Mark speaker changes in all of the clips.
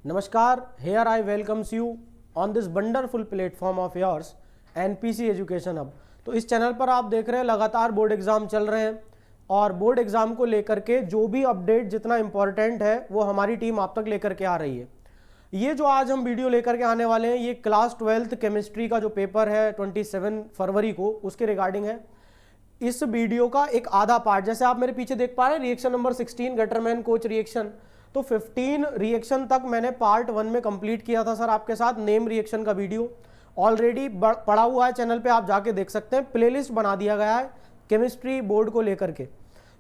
Speaker 1: नमस्कार, here I welcomes you on this wonderful platform of yours NPC education hub. तो इस channel पर आप देख रहे हैं लगातार बोर्ड एग्जाम चल रहे हैं और बोर्ड एग्जाम को लेकर के जो भी अपडेट जितना इंपॉर्टेंट है वो हमारी टीम आप तक लेकर के आ रही है। ये जो आज हम वीडियो लेकर के आने वाले हैं ये क्लास 12th केमिस्ट्री का जो पेपर है 27 फरवरी को उसके रिगार्डिंग है। इस वीडियो का एक आधा पार्ट जैसे आप मेरे पीछे देख पा रहे हैं reaction number 16 Gattermann coach reaction, तो 15 रिएक्शन तक मैंने पार्ट 1 में कंप्लीट किया था सर आपके साथ। नेम रिएक्शन का वीडियो ऑलरेडी पड़ा हुआ है चैनल पे, आप जाके देख सकते हैं। प्लेलिस्ट बना दिया गया है केमिस्ट्री बोर्ड को लेकर के।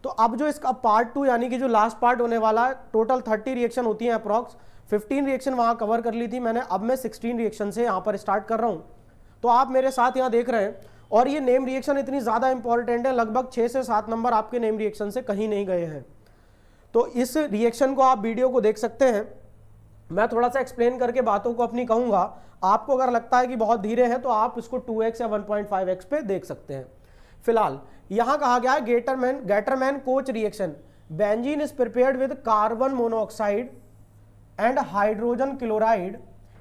Speaker 1: तो अब जो इसका पार्ट 2 यानी कि जो लास्ट पार्ट होने वाला है, टोटल 30 रिएक्शन होती हैं अप्रॉक्स। 15 रिएक्शन वहाँ कवर कर ली थी मैंने, अब मैं 16 रिएक्शन से यहाँ पर स्टार्ट कर रहा हूँ। तो आप मेरे साथ यहाँ देख रहे हैं और ये नेम रिएक्शन इतनी ज़्यादा इंपॉर्टेंट है, लगभग 6 से 7 नंबर आपके नेम रिएक्शन से कहीं नहीं गए हैं। तो इस रिएक्शन को आप वीडियो को देख सकते हैं। मैं थोड़ा सा एक्सप्लेन करके बातों को अपनी कहूँगा। आपको अगर लगता है कि बहुत धीरे है तो आप इसको 2x या 1.5x पे देख सकते हैं। फिलहाल यहाँ कहा गया है Gattermann Koch reaction, benzene is prepared with carbon monoxide and hydrogen chloride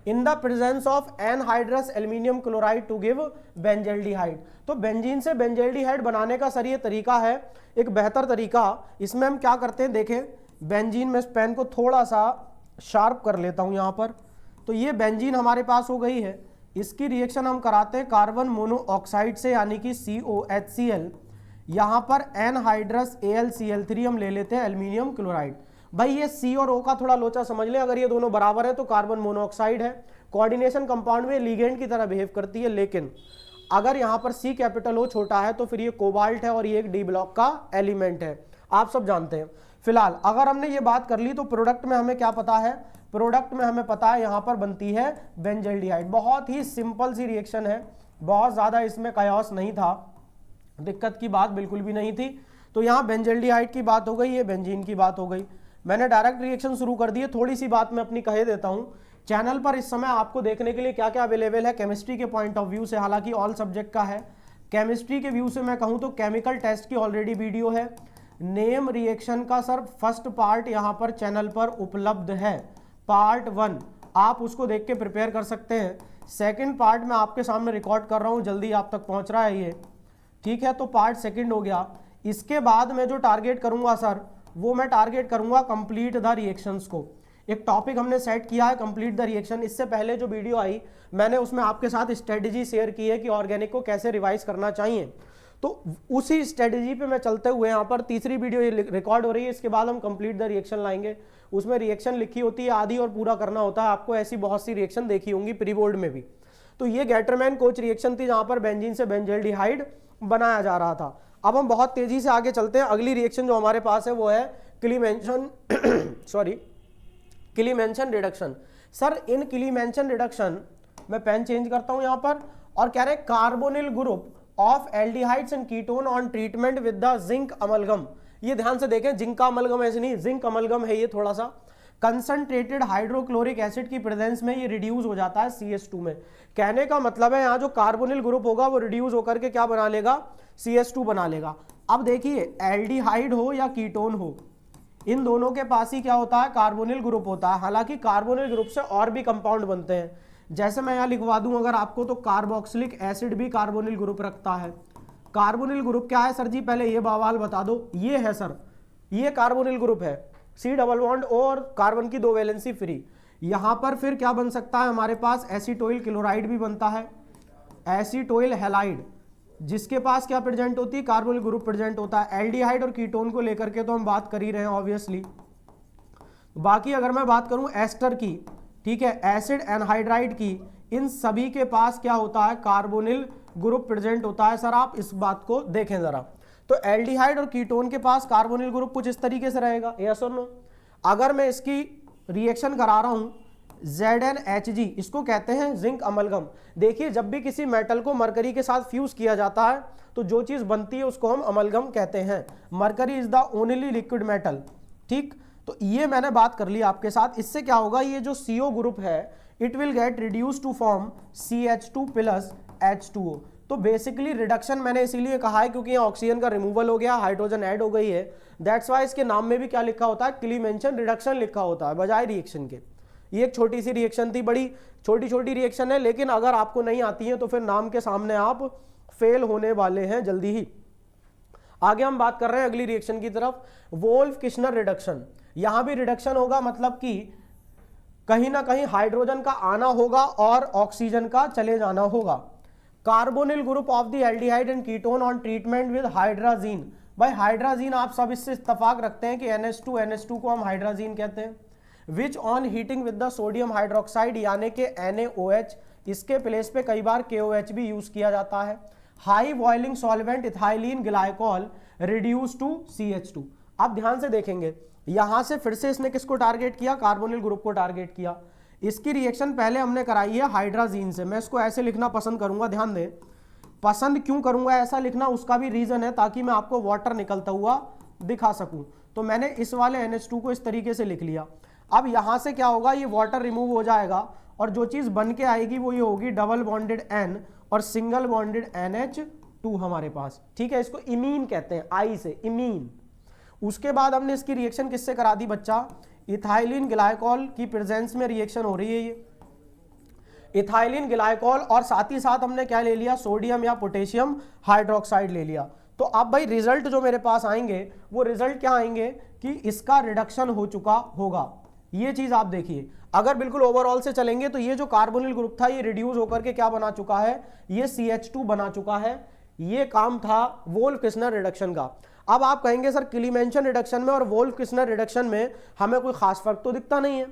Speaker 1: in the presence of anhydrous aluminium chloride to give benzaldehyde. तो बेंजीन से बेंजल्डिहाइड बनाने का सर ये तरीका है, एक बेहतर तरीका। इसमें हम क्या करते हैं, देखें बेंजीन में, इस पेन को थोड़ा सा शार्प कर लेता हूं यहाँ पर। तो ये बेंजीन हमारे पास हो गई है, इसकी रिएक्शन हम कराते हैं कार्बन मोनोऑक्साइड से यानी कि COHCl। यहाँ पर एनहाइड्रस AlCl3 हम ले लेते हैं एल्यूमिनियम क्लोराइड। भाई ये C और O का थोड़ा लोचा समझ लें, अगर ये दोनों बराबर है तो कार्बन मोनोऑक्साइड है। कोऑर्डिनेशन कंपाउंड में लिगेंड की तरह बिहेव करती है, लेकिन अगर यहाँ पर C कैपिटल O छोटा है तो फिर ये कोबाल्ट है और ये एक D ब्लॉक का एलिमेंट है, आप सब जानते हैं। फिलहाल अगर हमने ये बात कर ली तो प्रोडक्ट में हमें क्या पता है, प्रोडक्ट में हमें पता है यहाँ पर बनती है बेंजल्डिहाइड। बहुत ही सिंपल सी रिएक्शन है, बहुत ज़्यादा इसमें कयास नहीं था, दिक्कत की बात बिल्कुल भी नहीं थी। तो यहाँ बेंजल्डिहाइड की बात हो गई, ये बेंजीन की बात हो गई। मैंने डायरेक्ट रिएक्शन शुरू कर दी है। थोड़ी सी बात मैं अपनी कहे देता हूँ, चैनल पर इस समय आपको देखने के लिए क्या क्या अवेलेबल है केमिस्ट्री के पॉइंट ऑफ व्यू से, हालांकि ऑल सब्जेक्ट का है। केमिस्ट्री के व्यू से मैं कहूँ तो केमिकल टेस्ट की ऑलरेडी वीडियो है। नेम रिएक्शन का सर फर्स्ट पार्ट यहाँ पर चैनल पर उपलब्ध है, पार्ट 1, आप उसको देख के प्रिपेयर कर सकते हैं। सेकेंड पार्ट मैं आपके सामने रिकॉर्ड कर रहा हूँ, जल्दी आप तक पहुँच रहा है ये, ठीक है। तो पार्ट 2 हो गया। इसके बाद मैं जो टारगेट करूँगा सर वो मैं टारगेट करूंगा कंप्लीट द रिएक्शंस को। एक टॉपिक हमने सेट किया है कंप्लीट द रिएक्शन। इससे पहले जो वीडियो आई मैंने उसमें आपके साथ स्ट्रेटजी शेयर की है कि ऑर्गेनिक को कैसे रिवाइज करना चाहिए। तो उसी स्ट्रेटजी पे मैं चलते हुए यहाँ पर तीसरी वीडियो ये रिकॉर्ड हो रही है। इसके बाद हम कंप्लीट द रिएक्शन लाएंगे। उसमें रिएक्शन लिखी होती है आधी और पूरा करना होता है। आपको ऐसी बहुत सी रिएक्शन देखी होंगी प्री बोर्ड में भी। तो ये गैटरमैन कोच रिएक्शन थी जहाँ पर बेंजीन से बेंजल्डिहाइड बनाया जा रहा था। अब हम बहुत तेजी से आगे चलते हैं। अगली रिएक्शन जो हमारे पास है वो है क्लीमेंशन क्लीमेंशन रिडक्शन। सर इन क्लीमेंशन रिडक्शन, मैं पेन चेंज करता हूं यहां पर, और कह रहे carbonyl group of aldehydes and ketone on treatment with the zinc amalgam. ये ध्यान से देखें, जिंक का अमलगम ऐसे नहीं, जिंक अमलगम है ये थोड़ा सा। कंसंट्रेटेड हाइड्रोक्लोरिक एसिड की प्रेजेंस में ये रिड्यूस हो जाता है CH2 में। कहने का मतलब है यहाँ जो कार्बोनिल ग्रुप होगा वो रिड्यूस होकर के क्या बना लेगा, CH2 बना लेगा। अब देखिए एल्डिहाइड हो या कीटोन हो, इन दोनों के पास ही क्या होता है, कार्बोनिल ग्रुप होता है। हालांकि कार्बोनिल ग्रुप से और भी कंपाउंड बनते हैं, जैसे मैं यहाँ लिखवा दूं अगर आपको, तो कार्बोक्सिलिक एसिड भी कार्बोनिल ग्रुप रखता है। कार्बोनिल ग्रुप क्या है सर जी, पहले ये बवाल बता दो। ये है सर, ये कार्बोनिल ग्रुप है, C डबल बॉन्ड और कार्बन की 2 वैलेंसी फ्री। यहाँ पर फिर क्या बन सकता है हमारे पास, एसीटोइल क्लोराइड भी बनता है, एसीटोइल हैलाइड, जिसके पास क्या प्रेजेंट होती है, कार्बोनिल ग्रुप प्रेजेंट होता है। एल्डिहाइड और कीटोन को लेकर के तो हम बात कर ही रहे हैं ऑब्वियसली। बाकी अगर मैं बात करूं एस्टर की, ठीक है, एसिड एनहाइड्राइड की, इन सभी के पास क्या होता है, कार्बोनिल ग्रुप प्रेजेंट होता है। सर आप इस बात को देखें जरा, तो एल्डिहाइड और कीटोन के पास कार्बोनिल ग्रुप कुछ इस तरीके से रहेगा, यस और नो। अगर मैं इसकी रिएक्शन करा रहा हूं ZnHg, इसको कहते हैं जिंक अमलगम। देखिए जब भी किसी मेटल को मरकरी के साथ फ्यूज किया जाता है तो जो चीज बनती है उसको हम अमलगम कहते हैं। Mercury is the only liquid metal, ठीक। तो ये मैंने बात कर ली आपके साथ। इससे क्या होगा, ये जो CO ग्रुप है it will get reduce to form CH2 plus H2O। तो बेसिकली रिडक्शन मैंने इसीलिए कहा है क्योंकि यहाँ ऑक्सीजन का रिमूवल हो गया, हाइड्रोजन ऐड हो गई है। दैट्स वाई इसके नाम में भी क्या लिखा होता है, क्लीमेंशन रिडक्शन लिखा होता है बजाय रिएक्शन के। ये एक छोटी सी रिएक्शन थी, बड़ी छोटी छोटी रिएक्शन है, लेकिन अगर आपको नहीं आती है तो फिर नाम के सामने आप फेल होने वाले हैं जल्दी ही। आगे हम बात कर रहे हैं अगली रिएक्शन की तरफ, वोल्फ किश्नर रिडक्शन। यहां भी रिडक्शन होगा, मतलब कि कहीं ना कहीं हाइड्रोजन का आना होगा और ऑक्सीजन का चले जाना होगा। Carbonyl group of the aldehyde and ketone on treatment with hydrazine. भाई हाइड्राजीन आप सब इससे इत्तेफाक रखते हैं कि NH2 को हम हाइड्राजीन कहते हैं। Which on heating with the sodium hydroxide यानी कि NaOH, इसके प्लेस पे कई बार KOH भी यूज किया जाता है। High boiling solvent ethylene glycol reduce to CH2। आप ध्यान से देखेंगे, यहां से फिर से इसने किसको टारगेट किया, कार्बोनिल ग्रुप को टारगेट किया। इसकी रिएक्शन पहले हमने कराई है हाइड्राजीन से। मैं इसको ऐसे लिखना पसंद करूंगा, ध्यान दें, पसंद क्यों करूंगा ऐसा लिखना, उसका भी रीजन है ताकि मैं आपको वाटर निकलता हुआ दिखा सकूं। तो मैंने इस वाले NH2 को इस तरीके से लिख लिया। अब यहां से क्या होगा, ये वाटर रिमूव हो जाएगा और जो चीज बन के आएगी वो ये होगी डबल बॉन्डेड N और सिंगल बॉन्डेड NH2 हमारे पास, ठीक है। इसको इमीन कहते हैं, आई से इमीन। उसके बाद हमने इसकी रिएक्शन किससे करा दी बच्चा, इथाइलिन ग्लाइकोल की प्रेजेंस में रिएक्शन हो रही है ये इथाइलिन ग्लाइकोल, और साथ ही साथ हमने क्या ले लिया, सोडियम या पोटेशियम हाइड्रोक्साइड ले लिया। तो अब भाई रिजल्ट जो मेरे पास आएंगे वो रिजल्ट क्या आएंगे कि इसका रिडक्शन हो चुका होगा। ये चीज आप देखिए, अगर बिल्कुल ओवरऑल से चलेंगे तो ये जो कार्बोनिल ग्रुप था ये रिड्यूस होकर के क्या बना चुका है, ये CH2 बना चुका है। ये काम था वोल्फ किश्नर रिडक्शन का। अब आप कहेंगे सर क्लीमेंशन रिडक्शन में और वोल्फ किश्नर रिडक्शन में हमें कोई खास फर्क तो दिखता नहीं है।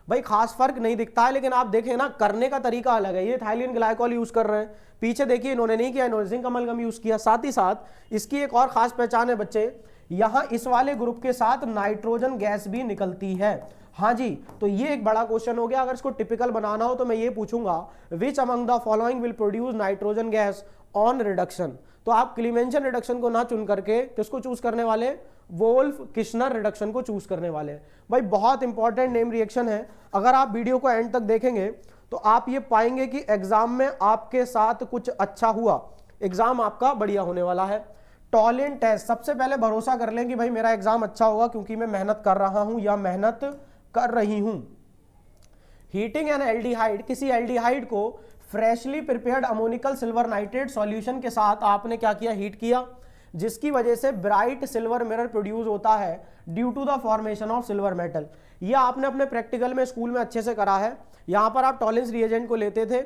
Speaker 1: भाई खास फर्क नहीं दिखता है, लेकिन आप देखें ना, करने का तरीका अलग है। ये इथाइलिन ग्लाइकोल यूज कर रहे हैं, पीछे देखिए इन्होंने नहीं किया, इन्होंने जिंक अमलगम यूज किया। साथ ही साथ इसकी एक और खास पहचान है बच्चे, यहां इस वाले ग्रुप के साथ नाइट्रोजन गैस भी निकलती है। हाँ जी, तो ये एक बड़ा क्वेश्चन हो गया। अगर इसको टिपिकल बनाना हो तो मैं ये पूछूंगा, which among the following will produce nitrogen gas on reduction. तो आप क्लीमेंशन रिडक्शन को ना चुन करके किसको चूज करने वाले, वोल्फ किश्नर रिडक्शन को चूज करने वाले हैं। भाई बहुत इंपॉर्टेंट नेम रिएक्शन है, अगर आप वीडियो को एंड तक देखेंगे तो आप ये पाएंगे कि एग्जाम में आपके साथ कुछ अच्छा हुआ, एग्जाम आपका बढ़िया होने वाला है। टॉलिन टेस्ट, सबसे पहले भरोसा कर लें कि भाई मेरा एग्जाम अच्छा होगा क्योंकि मैं मेहनत कर रहा हूं या मेहनत कर रही हूं। हीटिंग एन एल्डिहाइड, किसी एल्डिहाइड को freshly prepared ammoniacal silver nitrate solution के साथ आपने क्या किया, हीट किया, जिसकी वजह से ब्राइट सिल्वर मिरर प्रोड्यूस होता है due to the formation of silver metal. ये आपने अपने प्रैक्टिकल में स्कूल में अच्छे से करा है। यहां पर आप टॉलिंस रिएजेंट को लेते थे,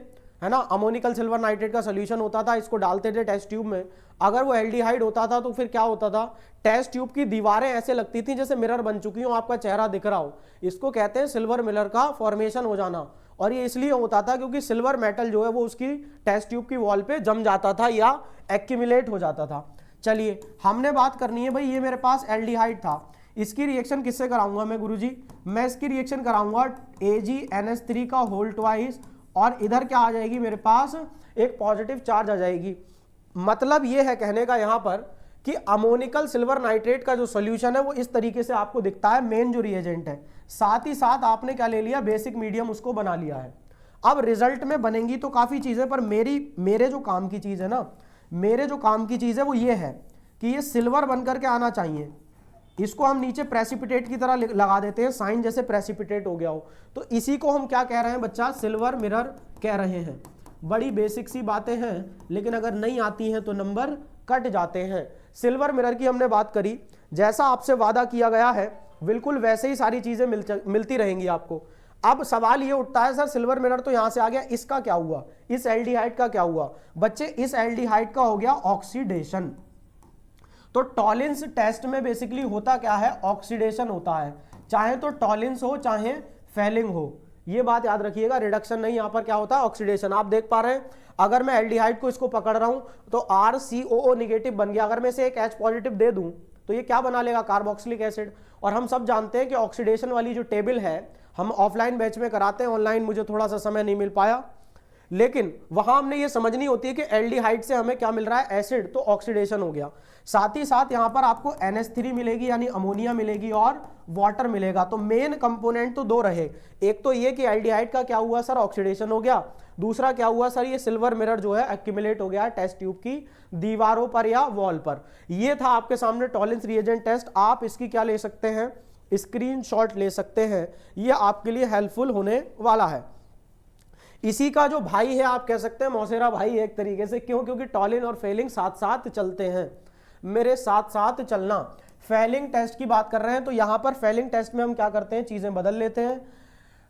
Speaker 1: है ना, अमोनिकल सिल्वर नाइट्रेट का सोल्यूशन होता था, इसको डालते थे टेस्ट ट्यूब में। अगर वो एल्डिहाइड होता था तो फिर क्या होता था, टेस्ट ट्यूब की दीवारें ऐसे लगती थी जैसे मिरर बन चुकी हो, आपका चेहरा दिख रहा हो। इसको कहते हैं सिल्वर मिरर का फॉर्मेशन हो जाना, और ये इसलिए होता था क्योंकि सिल्वर मेटल जो है वो उसकी टेस्ट ट्यूब की वॉल पे जम जाता था या एक्यूमुलेट हो जाता था। चलिए हमने बात करनी है, भाई ये मेरे पास एल्डिहाइड था, इसकी रिएक्शन किससे कराऊंगा मैं गुरुजी, मैं इसकी रिएक्शन कराऊंगा AgNH3 का होल ट्वाइस, और इधर क्या आ जाएगी मेरे पास, एक पॉजिटिव चार्ज आ जाएगी। मतलब ये है कहने का यहां पर कि अमोनिकल सिल्वर नाइट्रेट का जो सॉल्यूशन है वो इस तरीके से आपको दिखता है, मेन जो रिएजेंट है। साथ ही साथ आपने क्या ले लिया, बेसिक मीडियम उसको बना लिया है। अब रिजल्ट में बनेंगी तो काफी चीजें, पर मेरे जो काम की चीज है ना, मेरे जो काम की चीज है वो ये है कि ये सिल्वर बन करके आना चाहिए। इसको हम नीचे प्रेसिपिटेट की तरह लगा देते हैं, साइन जैसे प्रेसिपिटेट हो गया हो, तो इसी को हम क्या कह रहे हैं बच्चा, सिल्वर मिरर कह रहे हैं। बड़ी बेसिक सी बातें हैं, लेकिन अगर नहीं आती हैं तो नंबर कट जाते हैं। सिल्वर मिरर की हमने बात करी, जैसा आपसे वादा किया गया है बिल्कुल वैसे ही सारी चीजें मिलती रहेंगी आपको। अब सवाल ये उठता है, सर सिल्वर मिरर तो यहां से आ गया, इसका क्या हुआ, इस एल्डिहाइड का क्या हुआ। बच्चे इस एल्डिहाइड का हो गया ऑक्सीडेशन। तो टॉलिंस टेस्ट में बेसिकली होता क्या है, ऑक्सीडेशन होता है, चाहे तो टॉलिंस हो चाहे फेलिंग हो, ये बात याद रखिएगा। रिडक्शन नहीं, यहां पर क्या होता है, ऑक्सीडेशन। आप देख पा रहे हैं, अगर मैं एल्डिहाइड को इसको पकड़ रहा हूं तो RCOO निगेटिव बन गया, अगर मैं इसे एक H पॉजिटिव दे दूं तो ये क्या बना लेगा, कार्बोक्सिलिक एसिड। और हम सब जानते हैं कि ऑक्सीडेशन वाली जो टेबल है हम ऑफलाइन बैच में कराते हैं, ऑनलाइन मुझे थोड़ा सा समय नहीं मिल पाया, लेकिन वहां हमने ये समझनी होती है कि एल्डिहाइड से हमें क्या मिल रहा है, एसिड, तो ऑक्सीडेशन हो गया। साथ ही साथ यहां पर आपको NH3 मिलेगी यानी अमोनिया मिलेगी और वाटर मिलेगा। तो मेन कंपोनेंट तो दो रहे, एक तो ये कि एल्डिहाइड का क्या हुआ सर, ऑक्सीडेशन हो गया, दूसरा क्या हुआ सर, ये सिल्वर मिरर जो है एक्यूमुलेट हो गया टेस्ट ट्यूब की दीवारों पर या वॉल पर। ये था आपके सामने टॉलिंस रिएजेंट टेस्ट। आप इसकी क्या ले सकते हैं, स्क्रीनशॉट ले सकते हैं, ये आपके लिए हेल्पफुल होने वाला है। इसी का जो भाई है आप कह सकते हैं मौसेरा भाई है एक तरीके से, क्यों? क्योंकि टॉलिन और फेलिंग साथ साथ चलते हैं, मेरे साथ साथ चलना। फेलिंग टेस्ट की बात कर रहे हैं तो यहां पर फेलिंग टेस्ट में हम क्या करते हैं, चीजें बदल लेते हैं।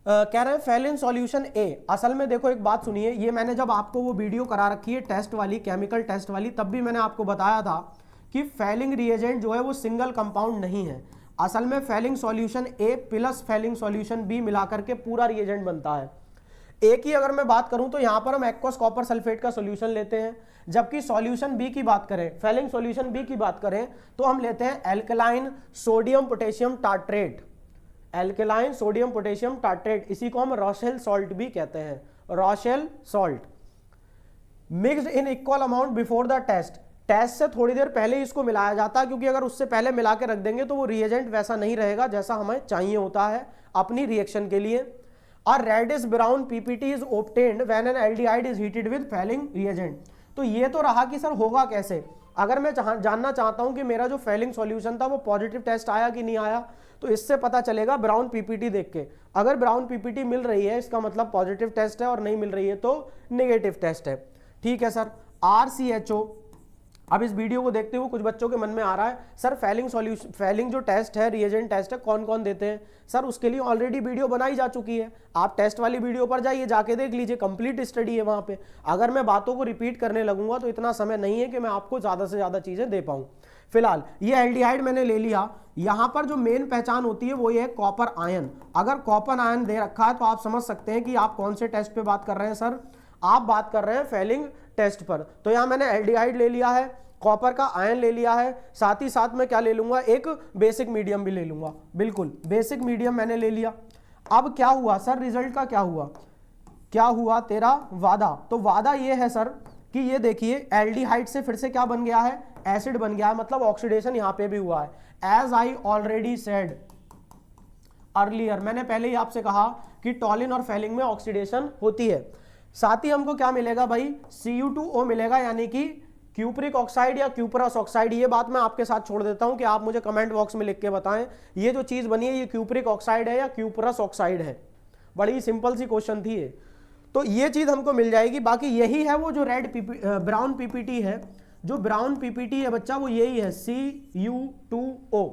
Speaker 1: कह रहे हैं फेलिन सॉल्यूशन ए। असल में देखो एक बात सुनिए, ये मैंने जब आपको वो वीडियो करा रखी है टेस्ट वाली, केमिकल टेस्ट वाली, तब भी मैंने आपको बताया था कि फेलिंग रिएजेंट जो है वो सिंगल कंपाउंड नहीं है। असल में फेलिंग सॉल्यूशन ए प्लस फेलिंग सॉल्यूशन बी मिलाकर के पूरा रिएजेंट बनता है। एक ही अगर मैं बात करूं तो यहां पर हम एक्वस कॉपर सल्फेट का सॉल्यूशन लेते हैं, जबकि सॉल्यूशन बी की बात करें, फेलिंग सॉल्यूशन बी की बात करें तो हम लेते हैं alkaline sodium potassium tartrate. Alkaline sodium potassium tartrate, इसी को हम रॉशेल सॉल्ट भी कहते हैं, Rochelle salt. Mixed in equal amount before the test. Test से थोड़ी देर पहले इसको मिलाया जाता है, क्योंकि अगर उससे पहले मिला के रख देंगे तो वो रिएजेंट वैसा नहीं रहेगा जैसा हमें चाहिए होता है अपनी रिएक्शन के लिए। और reddish brown PPT is obtained when an aldehyde is heated with Fehling reagent. तो ये तो रहा कि सर होगा कैसे। अगर मैं जानना चाहता हूं कि मेरा जो फेलिंग सॉल्यूशन था वो पॉजिटिव टेस्ट आया कि नहीं आया, तो इससे पता चलेगा ब्राउन पीपीटी देख के। अगर ब्राउन पीपीटी मिल रही है इसका मतलब पॉजिटिव टेस्ट है, और नहीं मिल रही है तो नेगेटिव टेस्ट है। ठीक है सर। RCHO। अब इस वीडियो को देखते हुए कुछ बच्चों के मन में आ रहा है सर फेलिंग जो टेस्ट है, रिएजेंट टेस्ट है, कौन कौन देते हैं? सर उसके लिए ऑलरेडी वीडियो बनाई जा चुकी है, आप टेस्ट वाली वीडियो पर जाइए, जाके देख लीजिए, कंप्लीट स्टडी है वहां पे। अगर मैं बातों को रिपीट करने लगूंगा तो इतना समय नहीं है कि मैं आपको ज्यादा से ज्यादा चीजें दे पाऊं। फिलहाल ये एल्डिहाइड मैंने ले लिया, यहां पर जो मेन पहचान होती है वो ये है कॉपर आयन। अगर कॉपर आयन दे रखा है तो आप समझ सकते हैं कि आप कौन से टेस्ट पे बात कर रहे हैं सर, आप बात कर रहे हैं फेलिंग टेस्ट पर। तो यहां मैंने एल्डिहाइड ले लिया है, कॉपर का आयन ले लिया है, साथ ही साथ में क्या ले लूंगा, एक बेसिक मीडियम भी ले लूंगा। बिल्कुल बेसिक मीडियम मैंने ले लिया। अब क्या हुआ सर, रिजल्ट का क्या हुआ, क्या हुआ तेरा वादा? तो वादा ये है सर कि ये देखिए एल्डिहाइड से फिर से क्या बन गया है, एसिड बन गया है, मतलब ऑक्सीडेशन यहां पे भी हुआ है। As I already said earlier, मैंने पहले ही आपसे कहा कि टॉलिन और फेलिंग में ऑक्सीडेशन होती है। साथ ही हमको क्या मिलेगा भाई, Cu2O मिलेगा, यानी कि क्यूपरिक ऑक्साइड या क्यूपरस ऑक्साइड। ये बात मैं आपके साथ छोड़ देता हूं कि आप मुझे कमेंट बॉक्स में लिख के बताएं ये जो चीज बनी है ये क्यूपरिक ऑक्साइड है या क्यूपरस ऑक्साइड है। बड़ी सिंपल सी क्वेश्चन थी ये, तो ये चीज हमको मिल जाएगी। बाकी यही है वो जो ब्राउन पीपीटी है, जो ब्राउन पीपीटी है बच्चा वो यही है Cu2O।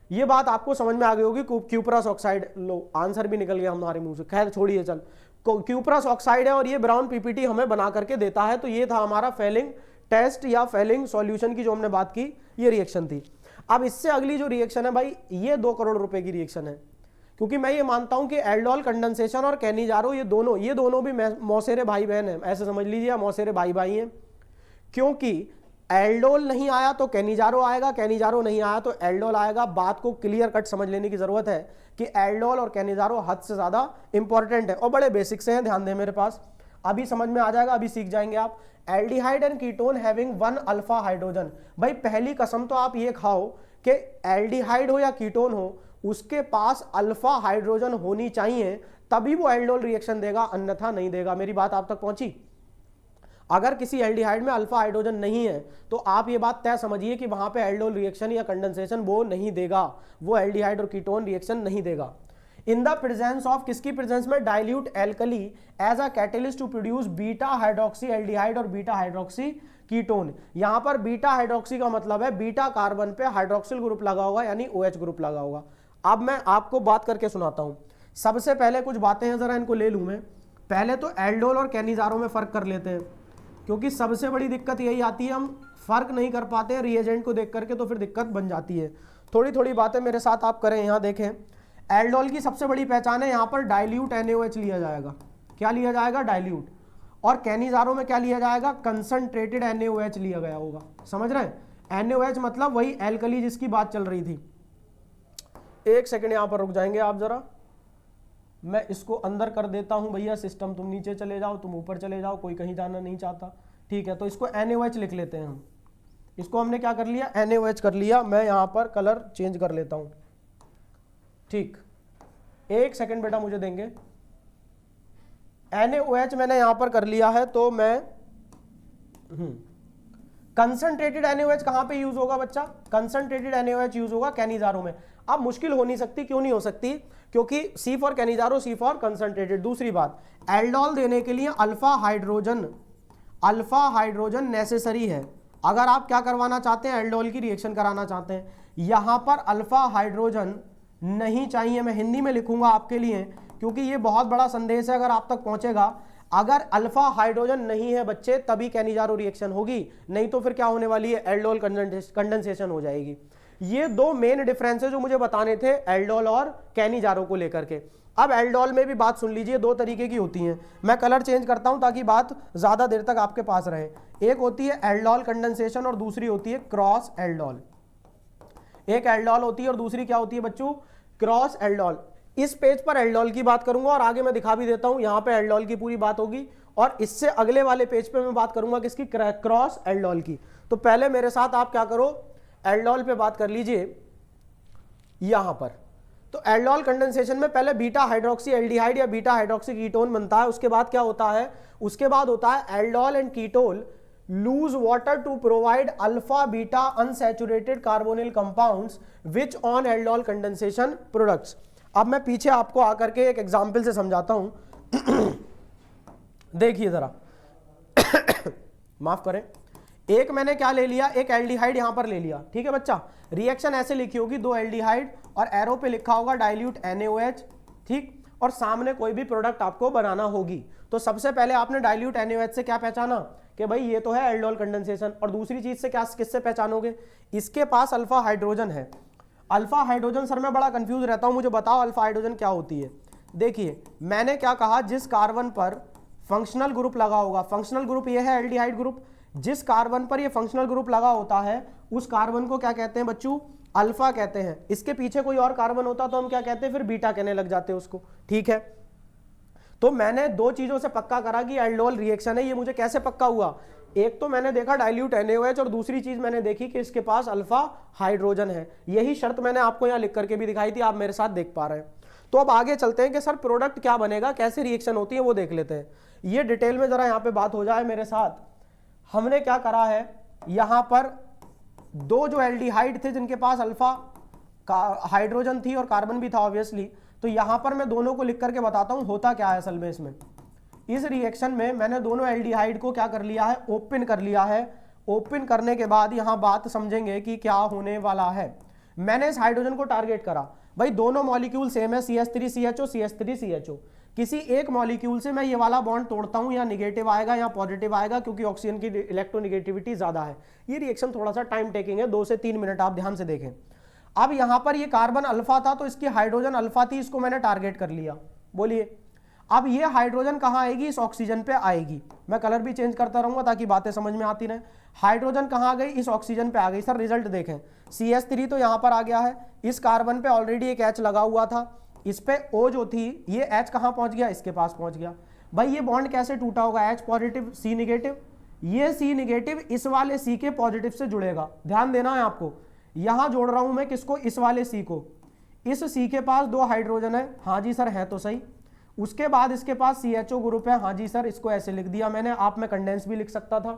Speaker 1: ये बात आपको समझ में आ गई होगी। क्यूपरस ऑक्साइड, लो आंसर भी निकल गया हमारे मुंह से, खैर छोड़िए, चल क्यूपरस ऑक्साइड है और ये ब्राउन पीपीटी हमें बना करके देता है। तो ये था हमारा फेलिंग टेस्ट या फेलिंग सॉल्यूशन की जो हमने बात की, ये रिएक्शन थी। अब इससे अगली जो रिएक्शन है भाई, ये 2 करोड़ रुपए की रिएक्शन है, क्योंकि मैं ये मानता हूं कि एल्डोल कंडेंसेशन और कैनिजारो ये दोनों भी मौसेरे भाई बहन है, ऐसे समझ लीजिए, मौसेरे भाई भाई हैं। क्योंकि एल्डोल नहीं आया तो कैनिजारो आएगा, कैनिजारो नहीं आया तो एल्डोल आएगा। बात को क्लियर कट समझ लेने की जरूरत है कि एल्डोल और कैनिजारो हद से ज्यादा इंपॉर्टेंट है और बड़े बेसिक से हैं, ध्यान दें मेरे पास, अभी समझ में आ जाएगा, अभी सीख जाएंगे आप। Aldehyde and ketone having 1 alpha hydrogen, भाई पहली कसम तो आप ये खाओ कि एल्डिहाइड हो या कीटोन हो उसके पास अल्फा हाइड्रोजन होनी चाहिए, तभी वो एल्डोल रिएक्शन देगा, अन्यथा नहीं देगा। मेरी बात आप तक पहुंची? अगर किसी एल्डिहाइड में अल्फा हाइड्रोजन नहीं है तो आप ये बात तय समझिए कि वहां पे एल्डोल रिएक्शन या कंडेंसेशन वो नहीं देगा, वो एल्डिहाइड और कीटोन रिएक्शन नहीं देगा। इन द प्रेजेंस ऑफ, किसकी प्रेजेंस में, dilute alkali as a catalyst to produce beta hydroxy aldehyde और बीटा हाइड्रोक्सी कीटोन। यहां पर बीटा हाइड्रोक्सी का मतलब है बीटा कार्बन पे हाइड्रोक्सिल ग्रुप लगा होगा, यानी OH ग्रुप लगा होगा। अब मैं आपको बात करके सुनाता हूं। सबसे पहले कुछ बातें हैं, जरा इनको ले लूं मैं। पहले तो एल्डोल और कैनिजारो में फर्क कर लेते हैं, क्योंकि सबसे बड़ी दिक्कत यही आती है, हम फर्क नहीं कर पाते हैं रिएजेंट को देख करके, तो फिर दिक्कत बन जाती है। थोड़ी थोड़ी बातें मेरे साथ आप करें। यहाँ देखें, एल्डोल की सबसे बड़ी पहचान है, यहाँ पर डाइल्यूट NaOH लिया जाएगा। क्या लिया जाएगा? डाइल्यूट। और कैनिजारो में क्या लिया जाएगा? कंसंट्रेटेड NaOH लिया गया होगा। समझ रहे हैं? NaOH मतलब वही एल्कली जिसकी बात चल रही थी। एक सेकंड यहाँ पर रुक जाएंगे आप जरा, मैं इसको अंदर कर देता हूं भैया सिस्टम, तुम नीचे चले जाओ, तुम ऊपर चले जाओ, कोई कहीं जाना नहीं चाहता। ठीक है, तो इसको NaOH लिख लेते हैं हम। इसको हमने क्या कर लिया? NaOH कर लिया। मैं यहां पर कलर चेंज कर लेता हूं। ठीक, एक सेकंड बेटा मुझे देंगे। NaOH मैंने यहां पर कर लिया है, तो मैं कंसंट्रेटेड NaOH कहां पे यूज होगा बच्चा? कंसंट्रेटेड NaOH यूज होगा कैनिजारो में। अब मुश्किल हो नहीं सकती, क्यों नहीं हो सकती, क्योंकि C for Cannizzaro, C for concentrated. दूसरी बात, एल्डोल देने के लिए अल्फा हाइड्रोजन नेसेसरी है। अगर आप क्या करवाना चाहते हैं, एल्डोल की रिएक्शन कराना चाहते हैं, यहां पर अल्फा हाइड्रोजन नहीं चाहिए। मैं हिंदी में लिखूंगा आपके लिए क्योंकि ये बहुत बड़ा संदेश है, अगर आप तक पहुंचेगा। अगर अल्फा हाइड्रोजन नहीं है बच्चे तभी कैनिजारो रिएक्शन होगी, नहीं तो फिर क्या होने वाली है, एल्डोल कंडेंसेशन हो जाएगी। ये दो मेन डिफरेंसेस जो मुझे बताने थे एल्डोल और कैनिजारो को लेकर के। अब एल्डोल में भी बात सुन लीजिए, दो तरीके की होती हैं। मैं कलर चेंज करता हूं ताकि बात ज्यादा देर तक आपके पास रहे। एक होती है एल्डोल कंडेंसेशन और दूसरी होती है क्रॉस एल्डोल। एक एल्डोल होती है और दूसरी क्या होती है बच्चों, क्रॉस एल्डोल। इस पेज पर एल्डोल की बात करूंगा और आगे मैं दिखा भी देता हूं, यहां पे एल्डोल की पूरी बात होगी और इससे अगले वाले पेज पे मैं बात करूंगा किसकी, क्रॉस एल्डोल की। तो पहले मेरे साथ आप क्या करो, एल्डोल पे बात कर लीजिए यहां पर। तो एल्डोल कंडेंसेशन में पहले बीटा हाइड्रोक्सी एल्डिहाइड या बीटा हाइड्रोक्सी कीटोन बनता है। उसके बाद क्या होता है, उसके बाद होता है aldol and ketol lose water to provide alpha beta unsaturated carbonyl compounds which on aldol condensation products. अब मैं पीछे आपको आकर के एक एग्जाम्पल से समझाता हूं। देखिए जरा, माफ करें, एक मैंने क्या ले लिया, एक एल्डिहाइड यहां पर ले लिया, ठीक है बच्चा। रिएक्शन ऐसे लिखी होगी, दो एल्डिहाइड और एरो पे लिखा होगा डाइल्यूट NaOH, ठीक, और सामने कोई भी प्रोडक्ट आपको बनाना होगी। तो सबसे पहले आपने डाइल्यूट NaOH से क्या पहचाना कि भाई ये तो है एल्डोल कंडेंसेशन, और दूसरी चीज से क्या, किससे पहचानोगे, इसके पास अल्फा हाइड्रोजन है। अल्फा हाइड्रोजन, सर मैं बड़ा कंफ्यूज रहता हूं, मुझे बताओ अल्फा हाइड्रोजन क्या होती है। देखिए मैंने क्या कहा, जिस कार्बन पर फंक्शनल ग्रुप लगा होगा, फंक्शनल ग्रुप ये है एल्डिहाइड ग्रुप, जिस कार्बन पर ये फंक्शनल ग्रुप लगा होता है उस कार्बन को क्या कहते हैं बच्चों, अल्फा कहते हैं। इसके पीछे कोई और कार्बन होता तो हम क्या कहते हैं, फिर बीटा कहने लग जाते हैं उसको, ठीक है। तो मैंने दो चीजों से पक्का करा कि एल्डोल रिएक्शन है। ये मुझे कैसे पक्का हुआ, एक तो मैंने देखा डाइल्यूट NaOH और दूसरी चीज मैंने देखी कि इसके पास अल्फा हाइड्रोजन है। यही शर्त मैंने आपको यहां लिख करके भी दिखाई थी, आप मेरे साथ देख पा रहे हैं। तो अब आगे चलते हैं कि सर प्रोडक्ट क्या बनेगा, कैसे रिएक्शन होती है वो देख लेते हैं। ये डिटेल में जरा यहां पे बात हो जाए मेरे साथ। हमने क्या करा है, यहां पर दो जो एल्डिहाइड थे जिनके पास अल्फा हाइड्रोजन थी और कार्बन भी था ऑब्वियसली, तो यहां पर मैं दोनों को लिख करके बताता हूं होता क्या है असल में। इसमें इस रिएक्शन में मैंने दोनों एल्डिहाइड को क्या कर लिया है, ओपन कर लिया है। ओपन करने के बाद यहां बात समझेंगे कि क्या होने वाला है। मैंने इस हाइड्रोजन को टारगेट करा, भाई दोनों मॉलिक्यूल सेम है, CH3CHO CH3CHO। किसी एक मॉलिक्यूल से मैं ये वाला बॉन्ड तोड़ता हूं, या निगेटिव आएगा या पॉजिटिव आएगा, क्योंकि ऑक्सीजन की इलेक्ट्रोनिगेटिविटी ज्यादा है। ये रिएक्शन थोड़ा सा टाइम टेकिंग है, 2 से 3 मिनट, आप ध्यान से देखें। अब यहां पर ये कार्बन अल्फा था तो इसकी हाइड्रोजन अल्फा थी, इसको मैंने टारगेट कर लिया। बोलिए अब ये हाइड्रोजन कहां आएगी, इस ऑक्सीजन पे आएगी। मैं कलर भी चेंज करता रहूंगा ताकि बातें समझ में आती रहे। हाइड्रोजन कहां आ गई, इस ऑक्सीजन पे आ गई। सर रिजल्ट देखें, CH3 तो यहां पर आ गया है, इस कार्बन पे ऑलरेडी एक H लगा हुआ था, इस पे O जो थी, ये H कहां पहुंच गया, इसके पास पहुंच गया। भाई ये बॉन्ड कैसे टूटा होगा, H पॉजिटिव C निगेटिव, ये C निगेटिव इस वाले C के पॉजिटिव से जुड़ेगा। ध्यान देना है आपको, यहां जोड़ रहा हूं मैं किसको, इस वाले C को। इस C के पास 2 हाइड्रोजन है, हाँ जी सर है तो सही। उसके बाद इसके पास CHO ग्रुप है, हाँ जी सर, इसको ऐसे लिख दिया मैंने, आप में कंडेंस भी लिख सकता था।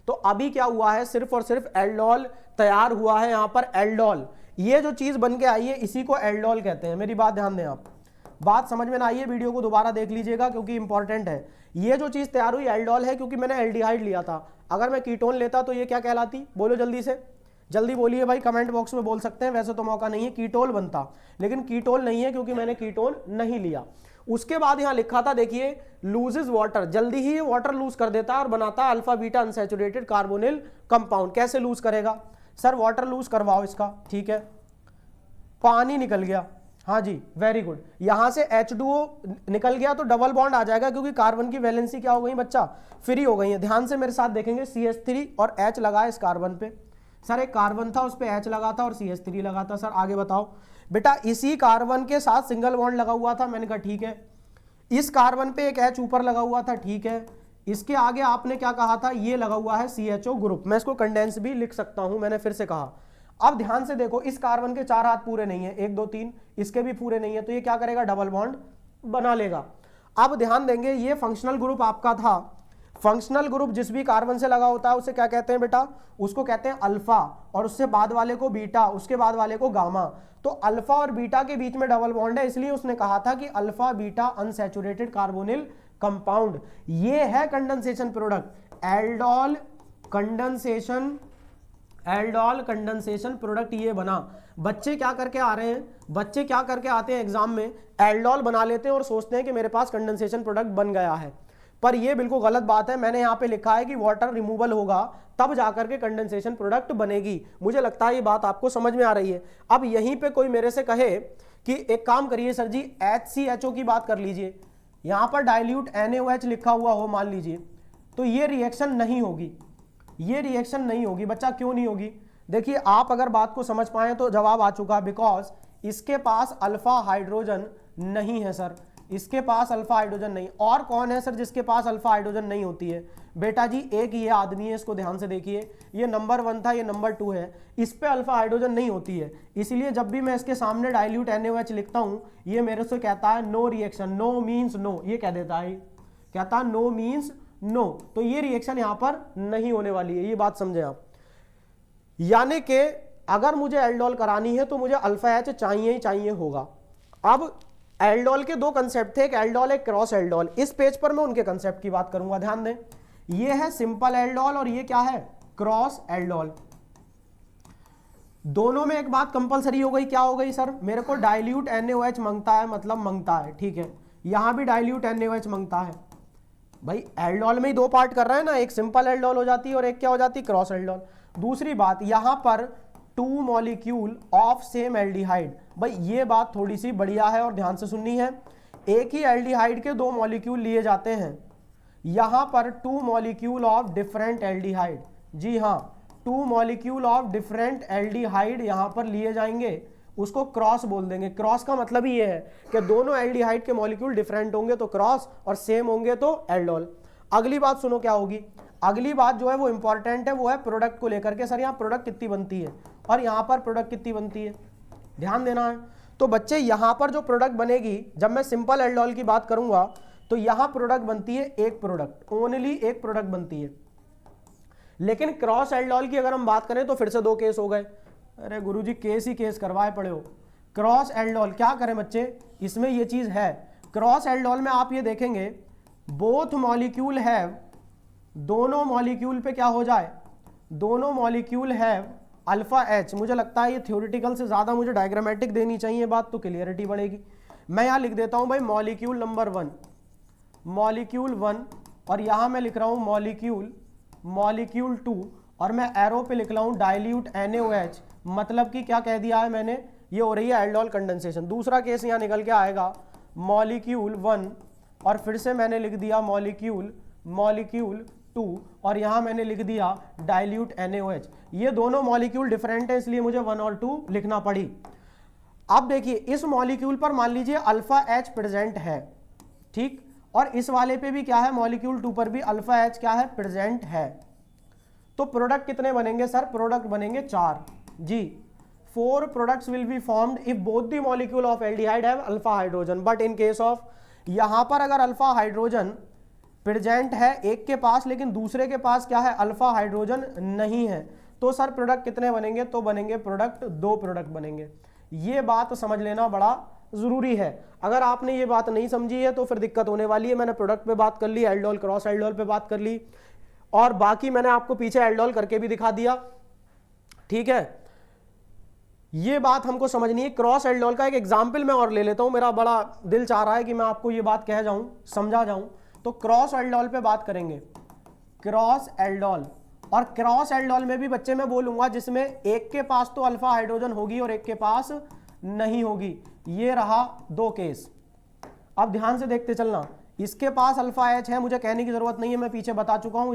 Speaker 1: तो अभी क्या हुआ है, सिर्फ और सिर्फ एल्डोल तैयार हुआ है। यहां पर एल्डोल, ये जो चीज बन के आई है इसी को एल्डोल कहते हैं। मेरी बात ध्यान दें आप, बात समझ में ना आई है वीडियो को दोबारा देख लीजिएगा क्योंकि इंपॉर्टेंट है। ये जो चीज तैयार हुई एल्डोल है, क्योंकि मैंने एल्डिहाइड लिया था। अगर मैं कीटोन लेता तो ये क्या कहलाती, बोलो जल्दी से, जल्दी बोलिए भाई, कमेंट बॉक्स में बोल सकते हैं। वैसे तो मौका नहीं है, कीटोल बनता, लेकिन कीटोल नहीं है क्योंकि मैंने कीटोन नहीं लिया। उसके बाद यहां लिखा था, देखिए लूजेस वाटर, जल्दी ही ये वाटर लूज कर देता है और बनाता है alpha beta unsaturated carbonyl compound. कैसे लूज करेगा, सर वाटर लूज करवाओ इसका, ठीक है, पानी निकल गया, हाँ जी वेरी गुड। यहां से H2O निकल गया तो डबल बॉन्ड आ जाएगा, क्योंकि कार्बन की वैलेंसी क्या हो गई बच्चा, फ्री हो गई है। ध्यान से मेरे साथ देखेंगे, CH3 और H लगा इस कार्बन पे। सर एक कार्बन था उस पे H लगा था और CH3 लगा था। सर आगे बताओ बेटा, इसी कार्बन के साथ सिंगल बॉन्ड लगा हुआ था, मैंने कहा ठीक है। इस कार्बन पे एक H ऊपर लगा हुआ था, ठीक है। इसके आगे आपने क्या कहा था, ये लगा हुआ है CHO ग्रुप। मैं इसको कंडेंस भी लिख सकता हूं, मैंने फिर से कहा। अब ध्यान से देखो, इस कार्बन के 4 हाथ पूरे नहीं है, 1 2 3, इसके भी पूरे नहीं है, तो ये क्या करेगा, डबल बॉन्ड बना लेगा। अब ध्यान देंगे, ये फंक्शनल ग्रुप आपका था। फंक्शनल ग्रुप जिस भी कार्बन से लगा होता है उसे क्या कहते हैं बेटा, उसको कहते हैं अल्फा, और उससे बाद वाले को बीटा, उसके बाद वाले को गामा। तो अल्फा और बीटा के बीच में डबल बॉन्ड है, इसलिए उसने कहा था कि alpha beta unsaturated carbonyl compound. ये है condensation product, aldol condensation product ये बना। बच्चे क्या करके आ रहे हैं, बच्चे क्या करके आते हैं एग्जाम में, एल्डोल बना लेते हैं और सोचते हैं कि मेरे पास कंडेंसेशन प्रोडक्ट बन गया है, पर यह बिल्कुल गलत बात है। मैंने यहाँ पे लिखा है कि वाटर रिमूवल होगा तब जाकर के कंडेंसेशन प्रोडक्ट बनेगी। मुझे लगता है ये बात आपको समझ में आ रही है। अब यहीं पे कोई मेरे से कहे कि एक काम करिए सर जी, HCHO की बात कर लीजिए, यहाँ पर डाइल्यूट NaOH लिखा हुआ हो मान लीजिए, तो ये रिएक्शन नहीं होगी, ये रिएक्शन नहीं होगी। बच्चा क्यों नहीं होगी, देखिए आप अगर बात को समझ पाए तो जवाब आ चुका, बिकॉज इसके पास अल्फा हाइड्रोजन नहीं है सर, इसके पास अल्फा हाइड्रोजन नहीं। और कौन है सर जिसके पास अल्फा हाइड्रोजन नहीं होती है, बेटा जी एक ये आदमी है, इसको ध्यान से देखिए, ये नंबर 1 था, ये नंबर 2 है, इस पे अल्फा हाइड्रोजन नहीं होती है, इसलिए जब भी मैं इसके सामने डाइल्यूट NaOH लिखता हूं ये मेरे से कहता है no reaction, no means no, ये कह देता है, कहता है नो मीन्स नो, तो ये रिएक्शन यहां पर नहीं होने वाली है, ये बात समझे आप। यानी कि अगर मुझे एल्डोल करानी है तो मुझे अल्फा H चाहिए ही चाहिए होगा। अब एल्डोल के दो कंसेप्ट थे, एक एल्डोल एक क्रॉस एल्डोल। इस पेज पर मैं उनके कंसेप्ट की बात करूंगा, ध्यान दें, ये है सिंपल एल्डोल और ये क्या है, क्रॉस एल्डोल। दोनों में एक बात कंपलसरी हो गई, क्या हो गई सर, मेरे को डाइल्यूट NaOH मांगता है, मतलब मांगता है, ठीक है, यहां भी डाइल्यूट NaOH मांगता है। भाई एल्डोल में ही दो पार्ट कर रहे हैं ना, एक सिंपल एल्डोल हो जाती है और एक क्या हो जाती है, क्रॉस एल्डोल। दूसरी बात, यहां पर 2 मॉलिक्यूल ऑफ सेम एल्डिहाइड, भाई ये बात थोड़ी सी बढ़िया है और ध्यान से सुननी है। एक ही एल्डिहाइड के 2 मॉलिक्यूल लिए जाते हैं, यहां पर 2 मॉलिक्यूल ऑफ डिफरेंट एल्डिहाइड, जी हां 2 मॉलिक्यूल ऑफ डिफरेंट एल्डिहाइड यहां पर लिए जाएंगे, उसको क्रॉस बोल देंगे। क्रॉस का मतलब ही ये है कि दोनों एल्डिहाइड के मॉलिक्यूल डिफरेंट होंगे तो क्रॉस, और सेम होंगे तो एल्डोल। अगली बात सुनो क्या होगी, अगली बात जो है वो इंपॉर्टेंट है, वो है प्रोडक्ट को लेकर के, सर यहाँ प्रोडक्ट कितनी बनती है और यहाँ पर प्रोडक्ट कितनी बनती है, ध्यान देना है। तो बच्चे यहाँ पर जो प्रोडक्ट बनेगी, जब मैं सिंपल एल्डोल की बात करूंगा तो यहाँ प्रोडक्ट बनती है एक प्रोडक्ट, ओनली एक प्रोडक्ट बनती है। लेकिन क्रॉस एल्डोल की अगर हम बात करें तो फिर से 2 केस हो गए। अरे गुरुजी केस ही केस करवाए पड़े हो। क्रॉस एल्डोल क्या करें बच्चे, इसमें ये चीज है, क्रॉस एल्डोल में आप ये देखेंगे बोथ मॉलिक्यूल हैव, दोनों मॉलिक्यूल पे क्या हो जाए, दोनों मॉलिक्यूल हैव अल्फा H। मुझे लगता है ये थ्योरेटिकल से ज्यादा मुझे डायग्रामेटिक देनी चाहिए बात, तो क्लियरिटी बढ़ेगी। मैं यहाँ लिख देता हूं भाई मॉलिक्यूल नंबर 1, मॉलिक्यूल 1, और यहां मैं लिख रहा हूं मॉलिक्यूल 2, और मैं एरो पे लिख रहा हूं डाइल्यूट NaOH, मतलब कि क्या कह दिया है मैंने, ये हो रही है एल्डोल कंडेंसेशन। दूसरा केस यहाँ निकल के आएगा मॉलिक्यूल 1, और फिर से मैंने लिख दिया मॉलिक्यूल 2, और यहाँ मैंने लिख दिया डाइल्यूट NaOH। ये दोनों मॉलिक्यूल डिफरेंट है, इसलिए मुझे 1 और 2 लिखना पड़ी। अब देखिए इस मॉलिक्यूल पर मान लीजिए अल्फा H प्रेजेंट है, ठीक, और इस वाले पे भी क्या है, मॉलिक्यूल 2 पर भी अल्फा H क्या है, प्रेजेंट है। तो प्रोडक्ट कितने बनेंगे सर, प्रोडक्ट बनेंगे 4 जी। 4 products will be formed if both the molecule of aldehyde have alpha hydrogen, but in case of, यहां पर अगर अल्फा हाइड्रोजन प्रेजेंट है एक के पास लेकिन दूसरे के पास क्या है, अल्फा हाइड्रोजन नहीं है, तो सर प्रोडक्ट कितने बनेंगे, तो बनेंगे प्रोडक्ट 2 प्रोडक्ट बनेंगे। ये बात समझ लेना बड़ा जरूरी है, अगर आपने ये बात नहीं समझी है तो फिर दिक्कत होने वाली है। मैंने प्रोडक्ट पे बात कर ली, एल्डोल क्रॉस एल्डोल पे बात कर ली, और बाकी मैंने आपको पीछे एल्डोल करके भी दिखा दिया, ठीक है। ये बात हमको समझनी है। क्रॉस एल्डोल का एक एग्जाम्पल मैं और ले लेता हूं, मेरा बड़ा दिल चाह रहा है कि मैं आपको ये बात कह जाऊं, समझा जाऊं। तो क्रॉस एल्डोल पे बात करेंगे, क्रॉस एल्डोल, और क्रॉस एल्डोल में भी बच्चे मैं बोलूंगा जिसमें एक के पास तो अल्फा हाइड्रोजन होगी और एक के पास नहीं होगी। ये रहा 2 केस। अब ध्यान से देखते चलना, इसके पास अल्फा H है, मुझे कहने की जरूरत नहीं है, मैं पीछे बता चुका हूं,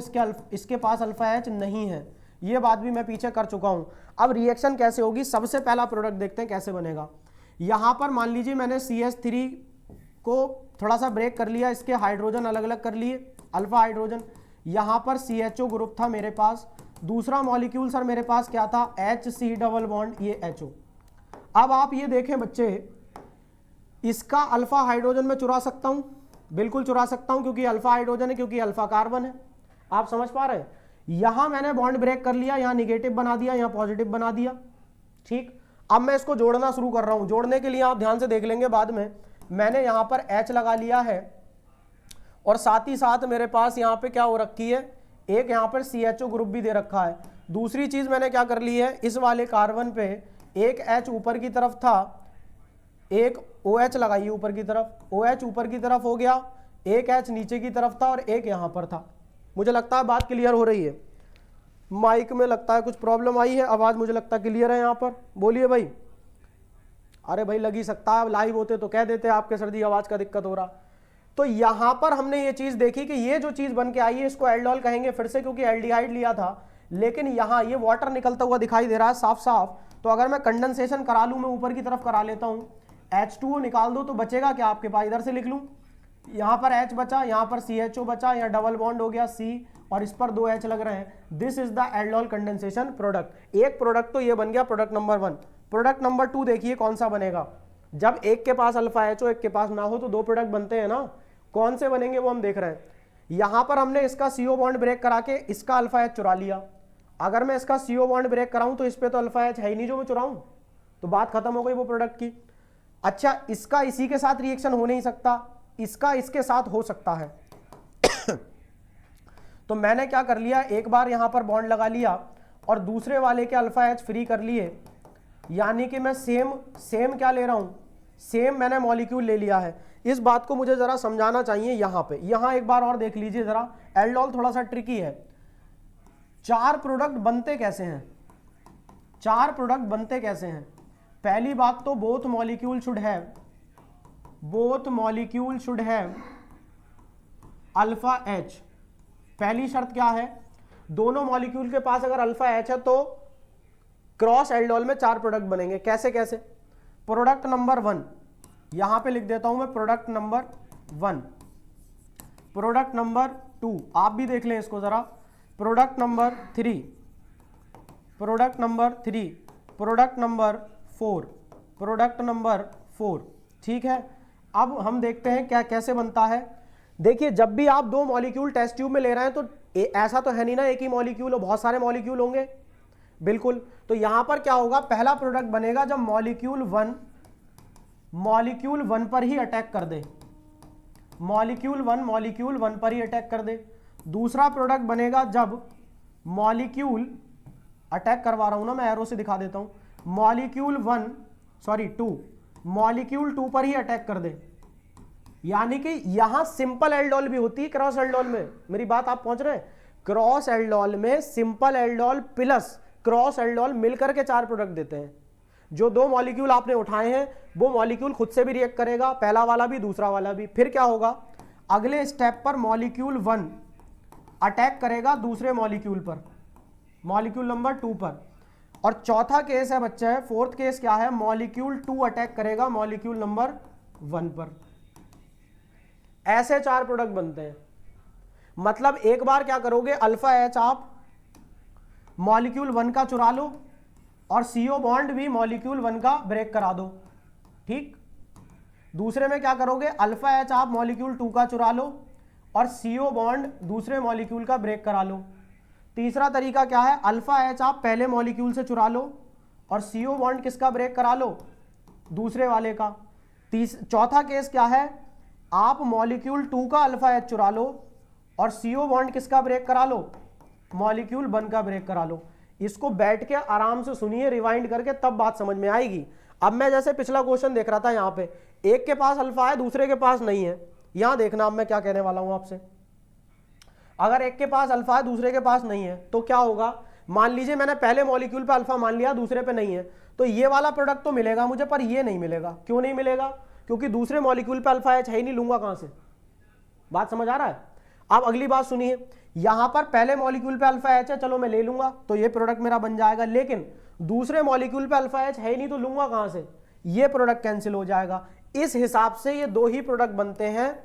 Speaker 1: इसके पास अल्फा H नहीं है, ये बात भी मैं पीछे कर चुका हूं। अब रिएक्शन कैसे होगी, सबसे पहला प्रोडक्ट देखते हैं कैसे बनेगा। यहां पर मान लीजिए मैंने CH3 को थोड़ा सा ब्रेक कर लिया, इसके हाइड्रोजन अलग अलग कर लिए, अल्फा हाइड्रोजन, यहां पर CHO ग्रुप था मेरे पास, दूसरा मॉलिक्यूल सर मेरे पास क्या था, HC डबल बॉन्ड, ये HO। अब आप ये देखें बच्चे, इसका अल्फा हाइड्रोजन मैं चुरा सकता हूं, बिल्कुल चुरा सकता हूं, क्योंकि अल्फा हाइड्रोजन है, क्योंकि अल्फा कार्बन है, आप समझ पा रहे हैं? यहां मैंने बॉन्ड ब्रेक कर लिया, यहां निगेटिव बना दिया, यहां पॉजिटिव बना दिया, ठीक। अब मैं इसको जोड़ना शुरू कर रहा हूं। जोड़ने के लिए आप ध्यान से देख लेंगे बाद में, मैंने यहां पर H लगा लिया है और साथ ही साथ मेरे पास यहां पे क्या हो रखी है, एक यहां पर CHO ग्रुप भी दे रखा है। दूसरी चीज मैंने क्या कर ली है, इस वाले कार्बन पे एक H ऊपर की तरफ था, एक OH लगाइए ऊपर की तरफ, OH ऊपर की तरफ हो गया, एक H नीचे की तरफ था और एक यहां पर था। मुझे लगता है बात क्लियर हो रही है। माइक में लगता है कुछ प्रॉब्लम आई है, आवाज मुझे लगता है क्लियर है यहां पर, बोलिए भाई। अरे भाई लग ही सकता है, लाइव होते तो कह देते आपके सर्दी आवाज का दिक्कत हो रहा। तो यहां पर हमने ये चीज देखी कि ये जो चीज बन के आई है इसको एल्डोल कहेंगे फिर से, क्योंकि एल्डिहाइड लिया था, लेकिन यहां ये वाटर निकलता हुआ दिखाई दे रहा है साफ साफ। तो अगर मैं कंडेंसेशन करा लूं, मैं ऊपर की तरफ करा लेता हूं, H2O निकाल दो तो बचेगा क्या आपके पास, इधर से लिख लूं, यहां पर H बचा, यहां पर CHO बचा, यहां डबल बॉन्ड हो गया C और इस पर 2 H लग रहे हैं। This is the aldol condensation product. एक प्रोडक्ट तो ये बन गया प्रोडक्ट नंबर 1। प्रोडक्ट नंबर 2 देखिए कौन सा बनेगा। जब एक के पास अल्फा HO एक के पास ना हो तो 2 प्रोडक्ट बनते हैं ना, कौन से बनेंगे वो हम देख रहे हैं। यहां पर हमने इसका CO बॉन्ड ब्रेक करा के इसका अल्फा H चुरा लिया। अगर मैं इसका CO बॉन्ड ब्रेक कराऊं तो इस पे तो अल्फा H है ही नहीं जो मैं चुराऊं, तो बात खत्म हो गई वो प्रोडक्ट की। अच्छा, इसका इसी के साथ रिएक्शन हो नहीं सकता, इसका इसके साथ हो सकता है। तो मैंने क्या कर लिया, एक बार यहां पर बॉन्ड लगा लिया और दूसरे वाले के अल्फा H फ्री कर लिए, यानी कि मैं सेम क्या ले रहा हूं, सेम मैंने मॉलिक्यूल ले लिया है। इस बात को मुझे जरा समझाना चाहिए यहां पे। यहां एक बार और देख लीजिए जरा, एल्डोल थोड़ा सा ट्रिकी है। 4 प्रोडक्ट बनते कैसे हैं, 4 प्रोडक्ट बनते कैसे हैं। पहली बात तो both molecule should have alpha H। पहली शर्त क्या है, दोनों मॉलिक्यूल के पास अगर अल्फा H है तो क्रॉस एल्डोल में 4 प्रोडक्ट बनेंगे। कैसे कैसे, प्रोडक्ट नंबर 1 यहां पे लिख देता हूं मैं, प्रोडक्ट नंबर 1, प्रोडक्ट नंबर 2 आप भी देख लें इसको जरा, product number 3, product number 3, product number 4, product number 4। ठीक है, अब हम देखते हैं क्या कैसे बनता है। देखिए, जब भी आप 2 मॉलिक्यूल टेस्ट ट्यूब में ले रहे हैं तो ऐसा तो है नहीं ना एक ही मॉलिक्यूल हो, बहुत सारे मॉलिक्यूल होंगे, बिल्कुल। तो यहां पर क्या होगा, पहला प्रोडक्ट बनेगा जब मॉलिक्यूल 1 पर ही अटैक कर दे, मॉलिक्यूल 1 पर ही अटैक कर दे। दूसरा प्रोडक्ट बनेगा जब मॉलिक्यूल, अटैक करवा रहा हूं ना मैं, एरो से दिखा देता हूं, मॉलिक्यूल 2 पर ही अटैक कर दे। यानी कि यहां सिंपल एल्डोल भी होती है क्रॉस एल्डोल में, मेरी बात आप पहुंच रहे हैं। क्रॉस एल्डोल में simple aldol plus cross aldol मिलकर के 4 प्रोडक्ट देते हैं। जो 2 मॉलिक्यूल आपने उठाए हैं वो मॉलिक्यूल खुद से भी रिएक्ट करेगा, पहला वाला भी दूसरा वाला भी। फिर क्या होगा, अगले स्टेप पर मॉलिक्यूल 1 अटैक करेगा दूसरे मॉलिक्यूल पर, मॉलिक्यूल नंबर 2 पर। और चौथा केस है बच्चा है, फोर्थ केस क्या है, मॉलिक्यूल 2 अटैक करेगा मॉलिक्यूल नंबर 1 पर। ऐसे 4 प्रोडक्ट बनते हैं। मतलब एक बार क्या करोगे, अल्फा H आप मॉलिक्यूल 1 का चुरा लो और CO बॉन्ड भी मॉलिक्यूल 1 का ब्रेक करा दो, ठीक। दूसरे में क्या करोगे, अल्फा H आप मॉलिक्यूल 2 का चुरा लो और CO बॉन्ड दूसरे मॉलिक्यूल का ब्रेक करा लो। तीसरा तरीका क्या है, अल्फा H आप पहले मॉलिक्यूल से चुरा लो और CO बॉन्ड किसका ब्रेक करा लो, दूसरे वाले का। चौथा केस क्या है, आप मॉलिक्यूल 2 का अल्फा H चुरा लो और CO बॉन्ड किसका ब्रेक करा लो, मॉलिक्यूल 1 का ब्रेक करा लो। इसको बैठ के आराम से सुनिए, रिवाइंड करके, तब बात समझ में आएगी। अब मैं जैसे पिछला क्वेश्चन देख रहा था, यहां पे एक के पास अल्फा है दूसरे के पास नहीं है। यहां देखना अब मैं क्या कहने वाला हूं आपसे। अगर एक के पास अल्फा है दूसरे के पास नहीं है तो क्या होगा, मान लीजिए मैंने पहले मॉलिक्यूल पे अल्फा मान लिया, दूसरे पे नहीं है, तो ये वाला प्रोडक्ट तो मिलेगा मुझे, पर ये नहीं मिलेगा। क्यों नहीं मिलेगा, क्योंकि दूसरे मॉलिक्यूल पे अल्फा H है ही नहीं, लूंगा कहां से। बात समझ आ रहा है। अब अगली बात सुनिए, यहां पर पहले मॉलिक्यूल पे अल्फा H है, चलो मैं ले लूंगा तो ये प्रोडक्ट मेरा बन जाएगा, लेकिन दूसरे मॉलिक्यूल पे अल्फा H है ही नहीं तो लूंगा कहां से, ये प्रोडक्ट कैंसिल हो जाएगा। इस हिसाब से ये 2 ही प्रोडक्ट बनते हैं।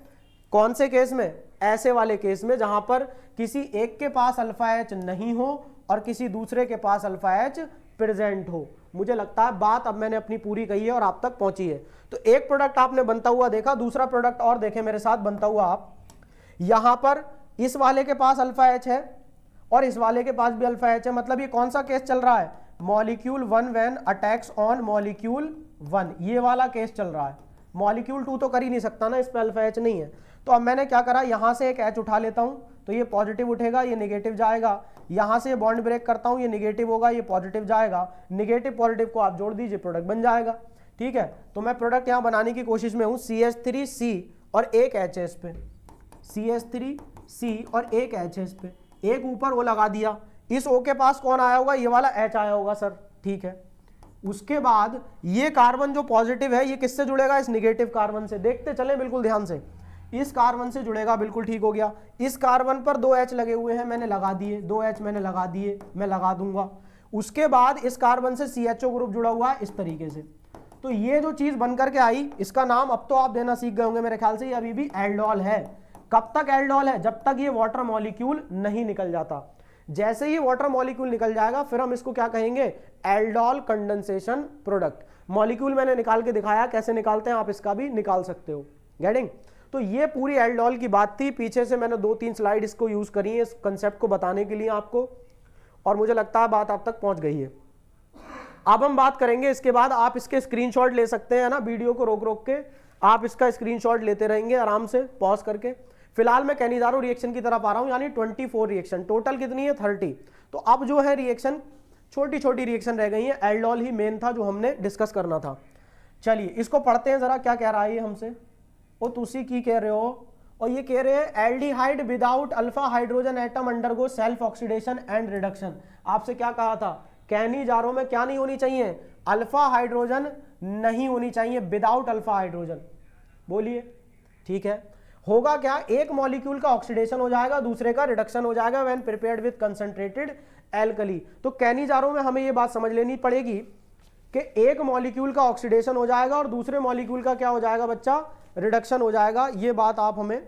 Speaker 1: कौन से केस में, ऐसे वाले केस में जहां पर किसी एक के पास अल्फा H नहीं हो और किसी दूसरे के पास अल्फा H प्रेजेंट हो। मुझे लगता है बात अब मैंने अपनी पूरी कही है और आप तक पहुंची है। तो एक प्रोडक्ट आपने बनता हुआ देखा, दूसरा प्रोडक्ट और देखें मेरे साथ बनता हुआ आप। यहां पर इस वाले के पास अल्फा एच है और इस वाले के पास भी अल्फा एच है, मतलब ये कौन सा केस चल रहा है, molecule 1 when attacks on molecule 1, ये वाला केस चल रहा है। मॉलिक्यूल 2 तो कर ही नहीं सकता ना, इस पे अल्फा एच नहीं है। तो अब मैंने क्या करा, यहां से एक एच उठा लेता हूं तो ये पॉजिटिव उठेगा, ये नेगेटिव जाएगा, यहां से बॉन्ड ब्रेक करता हूं, ये नेगेटिव होगा, ये पॉजिटिव जाएगा, नेगेटिव पॉजिटिव को आप जोड़ दीजिए, प्रोडक्ट बन जाएगा। ठीक है, तो मैं प्रोडक्ट यहां बनाने की कोशिश में हूं, CH3C और एक एच है इस पे, CH3C और एक एच है इस पे, एक ऊपर वो लगा दिया, इस O के पास कौन आया होगा, ये वाला H आया होगा सर। ठीक है, उसके बाद ये कार्बन जो पॉजिटिव है ये किससे जुड़ेगा, इस नेगेटिव कार्बन से, देखते चले बिल्कुल ध्यान से, इस कार्बन से जुड़ेगा, बिल्कुल ठीक हो गया। इस कार्बन पर 2 H लगे हुए हैं, मैंने लगा दिए, 2 H मैंने लगा दिए, मैं लगा दूंगा। उसके बाद इस कार्बन से CHO ग्रुप जुड़ा हुआ है इस तरीके से। तो ये जो चीज बन करके आई, इसका नाम अब तो आप देना सीख गए होंगे मेरे ख्याल से, ये अभी भी एल्डोल है। कब तक एल्डोल है, जब तक ये वाटर मॉलिक्यूल नहीं निकल जाता। जैसे ही वाटर मॉलिक्यूल निकल जाएगा फिर हम इसको क्या कहेंगे, एल्डोल कंडेंसेशन प्रोडक्ट। मॉलिक्यूल मैंने निकाल के दिखाया, कैसे निकालते हैं आप इसका भी निकाल सकते हो, गेटिंग। तो ये पूरी एल्डोल की बात थी, पीछे से मैंने 2-3 स्लाइड इसको यूज करी है इस कंसेप्ट को बताने के लिए आपको, और मुझे लगता है बात आप तक पहुंच गई है। अब हम बात करेंगे, इसके बाद आप इसके स्क्रीनशॉट ले सकते हैं ना, वीडियो को रोक रोक के आप इसका स्क्रीनशॉट लेते रहेंगे आराम से पॉज करके। फिलहाल मैं कैनिजारो रिएक्शन की तरफ आ रहा हूं, यानी 24 रिएक्शन, टोटल कितनी है 30। तो अब जो है रिएक्शन छोटी छोटी रिएक्शन रह गई है, एल्डोल ही मेन था जो हमने डिस्कस करना था। चलिए इसको पढ़ते हैं जरा, क्या कह रहा है ये हमसे। ओ तुसी की कह रहे हो, और ये कह रहे हैं aldehyde without alpha hydrogen atom undergo self oxidation and reduction. आपसे क्या कहा था, कैनिजारो में क्या नहीं होनी चाहिए, अल्फा हाइड्रोजन नहीं होनी चाहिए, विदाउट अल्फा हाइड्रोजन। बोलिए, ठीक है। होगा क्या, एक मॉलिक्यूल का ऑक्सीडेशन हो जाएगा, दूसरे का रिडक्शन हो जाएगा when prepared with concentrated alkali. तो कैनिजारो में हमें ये बात समझ लेनी पड़ेगी कि एक मॉलिक्यूल का ऑक्सीडेशन हो जाएगा और दूसरे मॉलिक्यूल का क्या हो जाएगा बच्चा, रिडक्शन हो जाएगा। ये बात आप हमें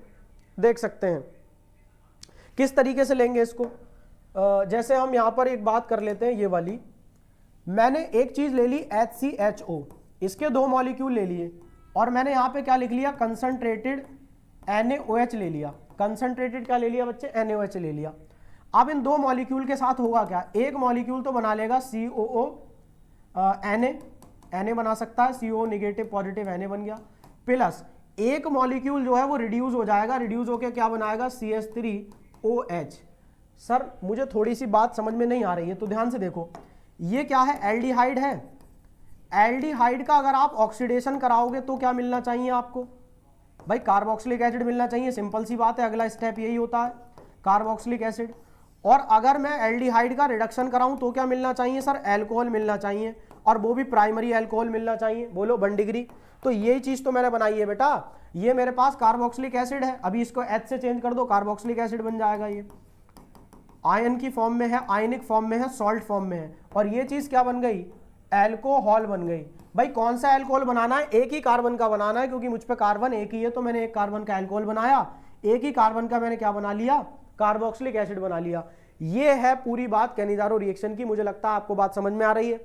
Speaker 1: देख सकते हैं। किस तरीके से लेंगे इसको, जैसे हम यहां पर एक बात कर लेते हैं, ये वाली मैंने एक चीज ले ली HCHO, इसके 2 मॉलिक्यूल ले लिए, और मैंने यहां पे क्या लिख लिया, कंसंट्रेटेड NaOH ले लिया। कंसंट्रेटेड क्या ले लिया बच्चे, NaOH ले लिया। अब इन 2 मॉलिक्यूल के साथ होगा क्या, एक मॉलिक्यूल तो बना लेगा COO Na बना सकता है, CO नेगेटिव पॉजिटिव Na बन गया, प्लस एक मॉलिक्यूल जो है वो रिड्यूस हो जाएगा, रिड्यूस होकर क्या बनाएगा, CH3OH। सर मुझे थोड़ी सी बात समझ में नहीं आ रही है, तो ध्यान से देखो, ये क्या है, एल्डिहाइड है। एल्डिहाइड का अगर आप ऑक्सीडेशन कराओगे तो क्या मिलना चाहिए आपको भाई, कार्बोक्सिलिक एसिड मिलना चाहिए, सिंपल सी बात है, अगला स्टेप यही होता है कार्बोक्सिलिक एसिड। और अगर मैं एल्डिहाइड का रिडक्शन कराऊं तो क्या मिलना चाहिए सर, अल्कोहल मिलना चाहिए, और वो भी प्राइमरी अल्कोहल मिलना चाहिए, बोलो 1 डिग्री। तो यही चीज तो मैंने बनाई है बेटा, ये मेरे पास कार्बोक्सिलिक एसिड है, अभी इसको H से चेंज कर दो, कार्बोक्सिलिक एसिड बन जाएगा। ये आयन की फॉर्म में है, आयनिक फॉर्म में है, सॉल्ट फॉर्म में है, और ये चीज क्या बन गई, एल्कोहल बन गई। भाई कौन सा अल्कोहल बनाना है, एक ही कार्बन का बनाना है, क्योंकि मुझ पे कार्बन एक ही है, तो मैंने एक कार्बन का अल्कोहल बनाया, एक ही कार्बन का मैंने क्या बना लिया, कार्बोक्सिलिक एसिड बना लिया। ये है पूरी बात कैनिजारो रिएक्शन की, मुझे लगता है आपको बात समझ में आ रही है।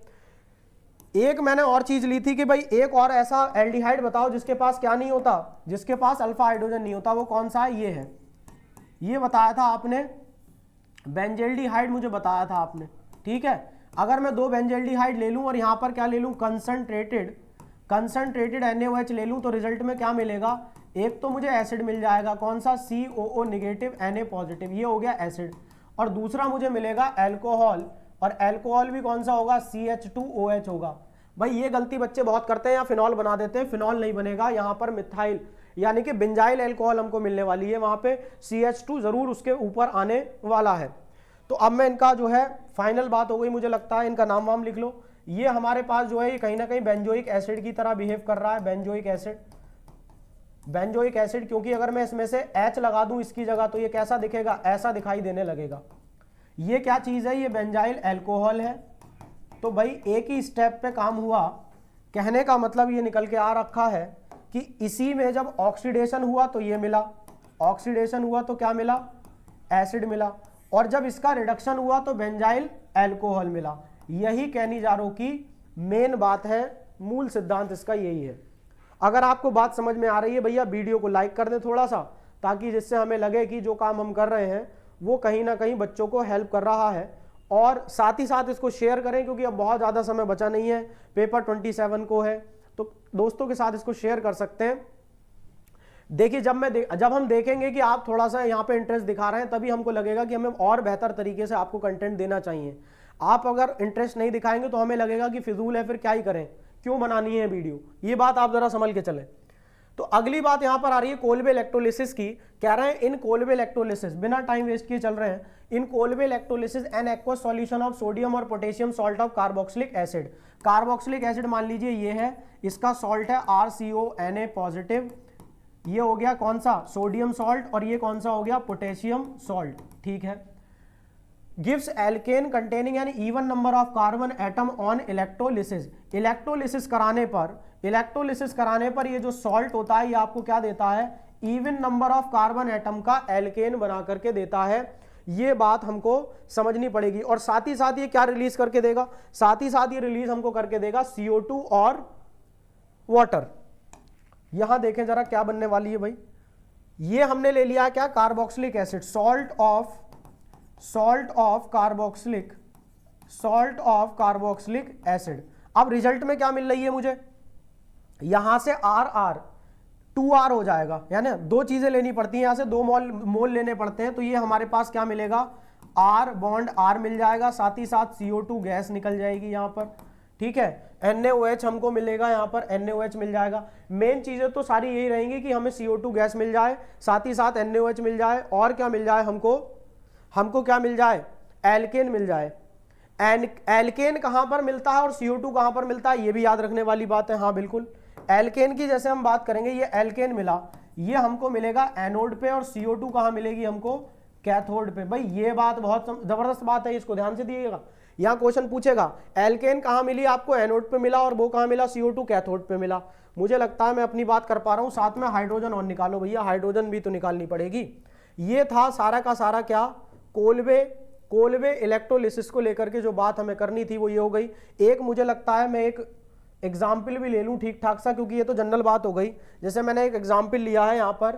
Speaker 1: एक मैंने और चीज ली थी कि भाई एक और ऐसा एल्डिहाइड बताओ जिसके पास क्या नहीं होता, जिसके पास अल्फा हाइड्रोजन नहीं होता, वो कौन सा है, ये है, ये बताया था आपने, बेंजल्डिहाइड मुझे बताया था आपने। ठीक है, अगर मैं 2 बेंजल्डिहाइड ले लूं और यहां पर क्या ले लूं, कंसंट्रेटेड NaOH ले लूं, तो रिजल्ट में क्या मिलेगा, एक तो मुझे एसिड मिल जाएगा, कौन सा, COO नेगेटिव Na पॉजिटिव, ये हो गया एसिड, और दूसरा मुझे मिलेगा अल्कोहल, और अल्कोहल भी कौन सा होगा, CH2OH होगा। भाई ये गलती बच्चे बहुत करते हैं, या फिनॉल बना देते हैं, फिनॉल नहीं बनेगा, यहाँ पर मिथाइल यानी कि बेंजाइल अल्कोहल हमको मिलने वाली है, वहां पे CH2 जरूर उसके ऊपर आने वाला है। तो अब मैं इनका जो है फाइनल बात हो गई, मुझे लगता है इनका नाम वाम लिख लो। ये हमारे पास जो है ये कहीं ना कहीं बेंजोइक एसिड की तरह बिहेव कर रहा है, बेंजोइक एसिड, क्योंकि अगर मैं इसमें से H लगा दूं इसकी जगह तो ये कैसा दिखेगा, ऐसा दिखाई देने लगेगा। ये क्या चीज है, ये बेंजाइल अल्कोहल है। तो भाई एक ही स्टेप पे काम हुआ, कहने का मतलब ये निकल के आ रखा है कि इसी में जब ऑक्सीडेशन हुआ तो ये मिला, ऑक्सीडेशन हुआ तो क्या मिला, एसिड मिला, और जब इसका रिडक्शन हुआ तो बेंजाइल अल्कोहल मिला। यही कैनिजारो की मेन बात है, मूल सिद्धांत इसका यही है। अगर आपको बात समझ में आ रही है भैया वीडियो को लाइक कर दें थोड़ा सा, ताकि जिससे हमें लगे कि जो काम हम कर रहे हैं वो कहीं ना कहीं बच्चों को हेल्प कर रहा है। और साथ ही साथ इसको शेयर करें, क्योंकि अब बहुत ज़्यादा समय बचा नहीं है, पेपर 27 को है, तो दोस्तों के साथ इसको शेयर कर सकते हैं। देखिए जब हम देखेंगे कि आप थोड़ा सा यहाँ पे इंटरेस्ट दिखा रहे हैं, तभी हमको लगेगा कि हमें और बेहतर तरीके से आपको कंटेंट देना चाहिए। आप अगर इंटरेस्ट नहीं दिखाएंगे तो हमें लगेगा कि फिजूल है, फिर क्या ही करें, क्यों बनानी है वीडियो। ये बात आप जरा समझ के चलें। तो अगली बात यहां पर आ रही है कोल्बे इलेक्ट्रोलिसिस की। कह रहे हैं इन कोल्बे इलेक्ट्रोलिसिस, बिना टाइम वेस्ट किए चल रहे हैं, in Kolbe electrolysis an aqueous solution of sodium और potassium salt of carboxylic acid. Carboxylic acid मान लीजिए ये है, इसका सॉल्ट है RCONA पॉजिटिव, ये हो गया कौन सा, सोडियम सॉल्ट, और ये कौन सा हो गया, पोटेशियम सॉल्ट, ठीक है। Gives alkane containing an even number of carbon atom on electrolysis. Electrolysis कराने पर ये जो सॉल्ट होता है ये आपको क्या देता है, even number of carbon atom का एल्केन बना करके देता है। ये बात हमको समझनी पड़ेगी। और साथ ही साथ ये क्या रिलीज करके देगा, साथ ही साथ ये रिलीज हमको करके देगा CO2 और वाटर। यहां देखें जरा क्या बनने वाली है भाई, ये हमने ले लिया क्या, carboxylic acid, salt of carboxylic acid. अब रिजल्ट में क्या मिल रही है मुझे, यहां से RR 2R हो जाएगा, यानी दो चीजें लेनी पड़ती हैं, यहां से दो मोल लेने पड़ते हैं। तो ये हमारे पास क्या मिलेगा, R बॉन्ड R मिल जाएगा, साथ ही साथ CO2 गैस निकल जाएगी यहां पर, ठीक है। NaOH हमको मिलेगा, यहां पर NaOH मिल जाएगा। मेन चीजें तो सारी यही रहेंगी कि हमें CO2 गैस मिल जाए, साथ ही साथ NaOH मिल जाए, और क्या मिल जाए हमको क्या मिल जाए, एल्केन मिल जाए। एल्केन कहां पर मिलता है और CO2 कहां पर मिलता है, ये भी याद रखने वाली बात है। हाँ बिल्कुल, एल्केन की जैसे हम बात करेंगे, ये एल्केन मिला, ये हमको मिलेगा एनोड पे, और CO2 कहां मिलेगी हमको, कैथोड पे। भाई ये बात बहुत जबरदस्त बात है, इसको ध्यान से दिएगा। यहां क्वेश्चन पूछेगा एल्केन कहां मिली आपको, एनोड पे मिला, और वो कहां मिला, CO2 कैथोड पे मिला। मुझे लगता है मैं अपनी बात कर पा रहा हूं, साथ में हाइड्रोजन और निकालो भैया, हाइड्रोजन भी तो निकालनी पड़ेगी। ये था सारा का सारा क्या, कोल्बे इलेक्ट्रोलिसिस को लेकर के जो बात हमें करनी थी वो ये हो गई। एक मुझे लगता है मैं एक एग्जाम्पल भी ले लूं ठीक ठाक सा, क्योंकि ये तो जनरल बात हो गई। जैसे मैंने एक एग्जाम्पल लिया है यहाँ पर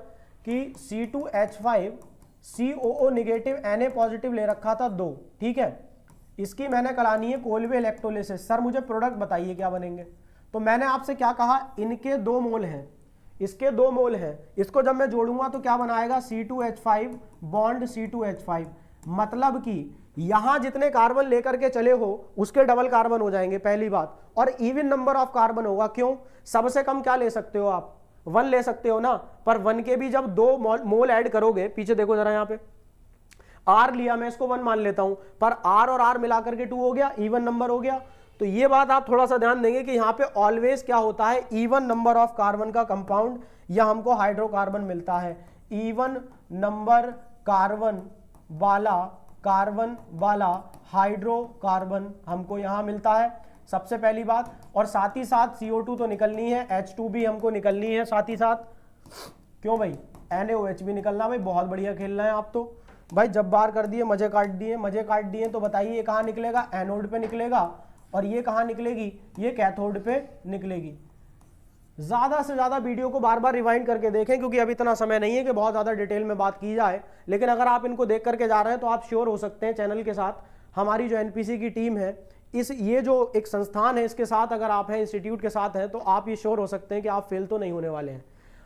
Speaker 1: कि C2H5 COO negative Na positive ले रखा था 2, ठीक है। इसकी मैंने करानी है कोल्बे इलेक्ट्रोलिसिस। सर मुझे प्रोडक्ट बताइए क्या बनेंगे। तो मैंने आपसे क्या कहा, इनके 2 मोल हैं, इसके 2 मोल हैं, इसको जब मैं जोड़ूंगा तो क्या बनाएगा, C2H5 बॉन्ड C2H5, मतलब कि यहां जितने कार्बन लेकर के चले हो उसके डबल कार्बन हो जाएंगे, पहली बात। और इवन नंबर ऑफ कार्बन होगा, क्यों, सबसे कम क्या ले सकते हो आप, 1 ले सकते हो ना, पर 1 के भी जब 2 मोल ऐड करोगे, पीछे देखो जरा यहाँ पे R लिया, मैं इसको 1 मान लेता हूं, पर R और R मिलाकर के 2 हो गया, इवन नंबर हो गया। तो ये बात आप थोड़ा सा ध्यान देंगे कि यहाँ पे ऑलवेज क्या होता है, इवन नंबर ऑफ कार्बन का कंपाउंड या हमको हाइड्रोकार्बन मिलता है। इवन नंबर कार्बन वाला हाइड्रोकार्बन हमको यहां मिलता है, सबसे पहली बात। और साथ ही साथ CO2 तो निकलनी है, H2 भी हमको निकलनी है साथ ही साथ, क्यों भाई, NaOH भी निकलना। भाई बहुत बढ़िया खेल रहे हैं आप तो भाई, जब बार कर दिए, मजे काट दिए। तो बताइए ये कहाँ निकलेगा, एनोड पे निकलेगा, और ये कहाँ निकलेगी, ये कैथोड पे निकलेगी। ज्यादा से ज्यादा वीडियो को बार बार रिवाइंड करके देखें, क्योंकि अभी इतना समय नहीं है कि बहुत ज्यादा डिटेल में बात की जाए। लेकिन अगर आप इनको देख करके जा रहे हैं तो आप श्योर हो सकते हैं चैनल के साथ, हमारी जो एनपीसी की टीम है, ये जो एक संस्थान है इसके साथ अगर आप हैं, इंस्टीट्यूट के साथ हैं, तो आप ये श्योर हो सकते हैं कि आप फेल तो नहीं होने वाले हैं,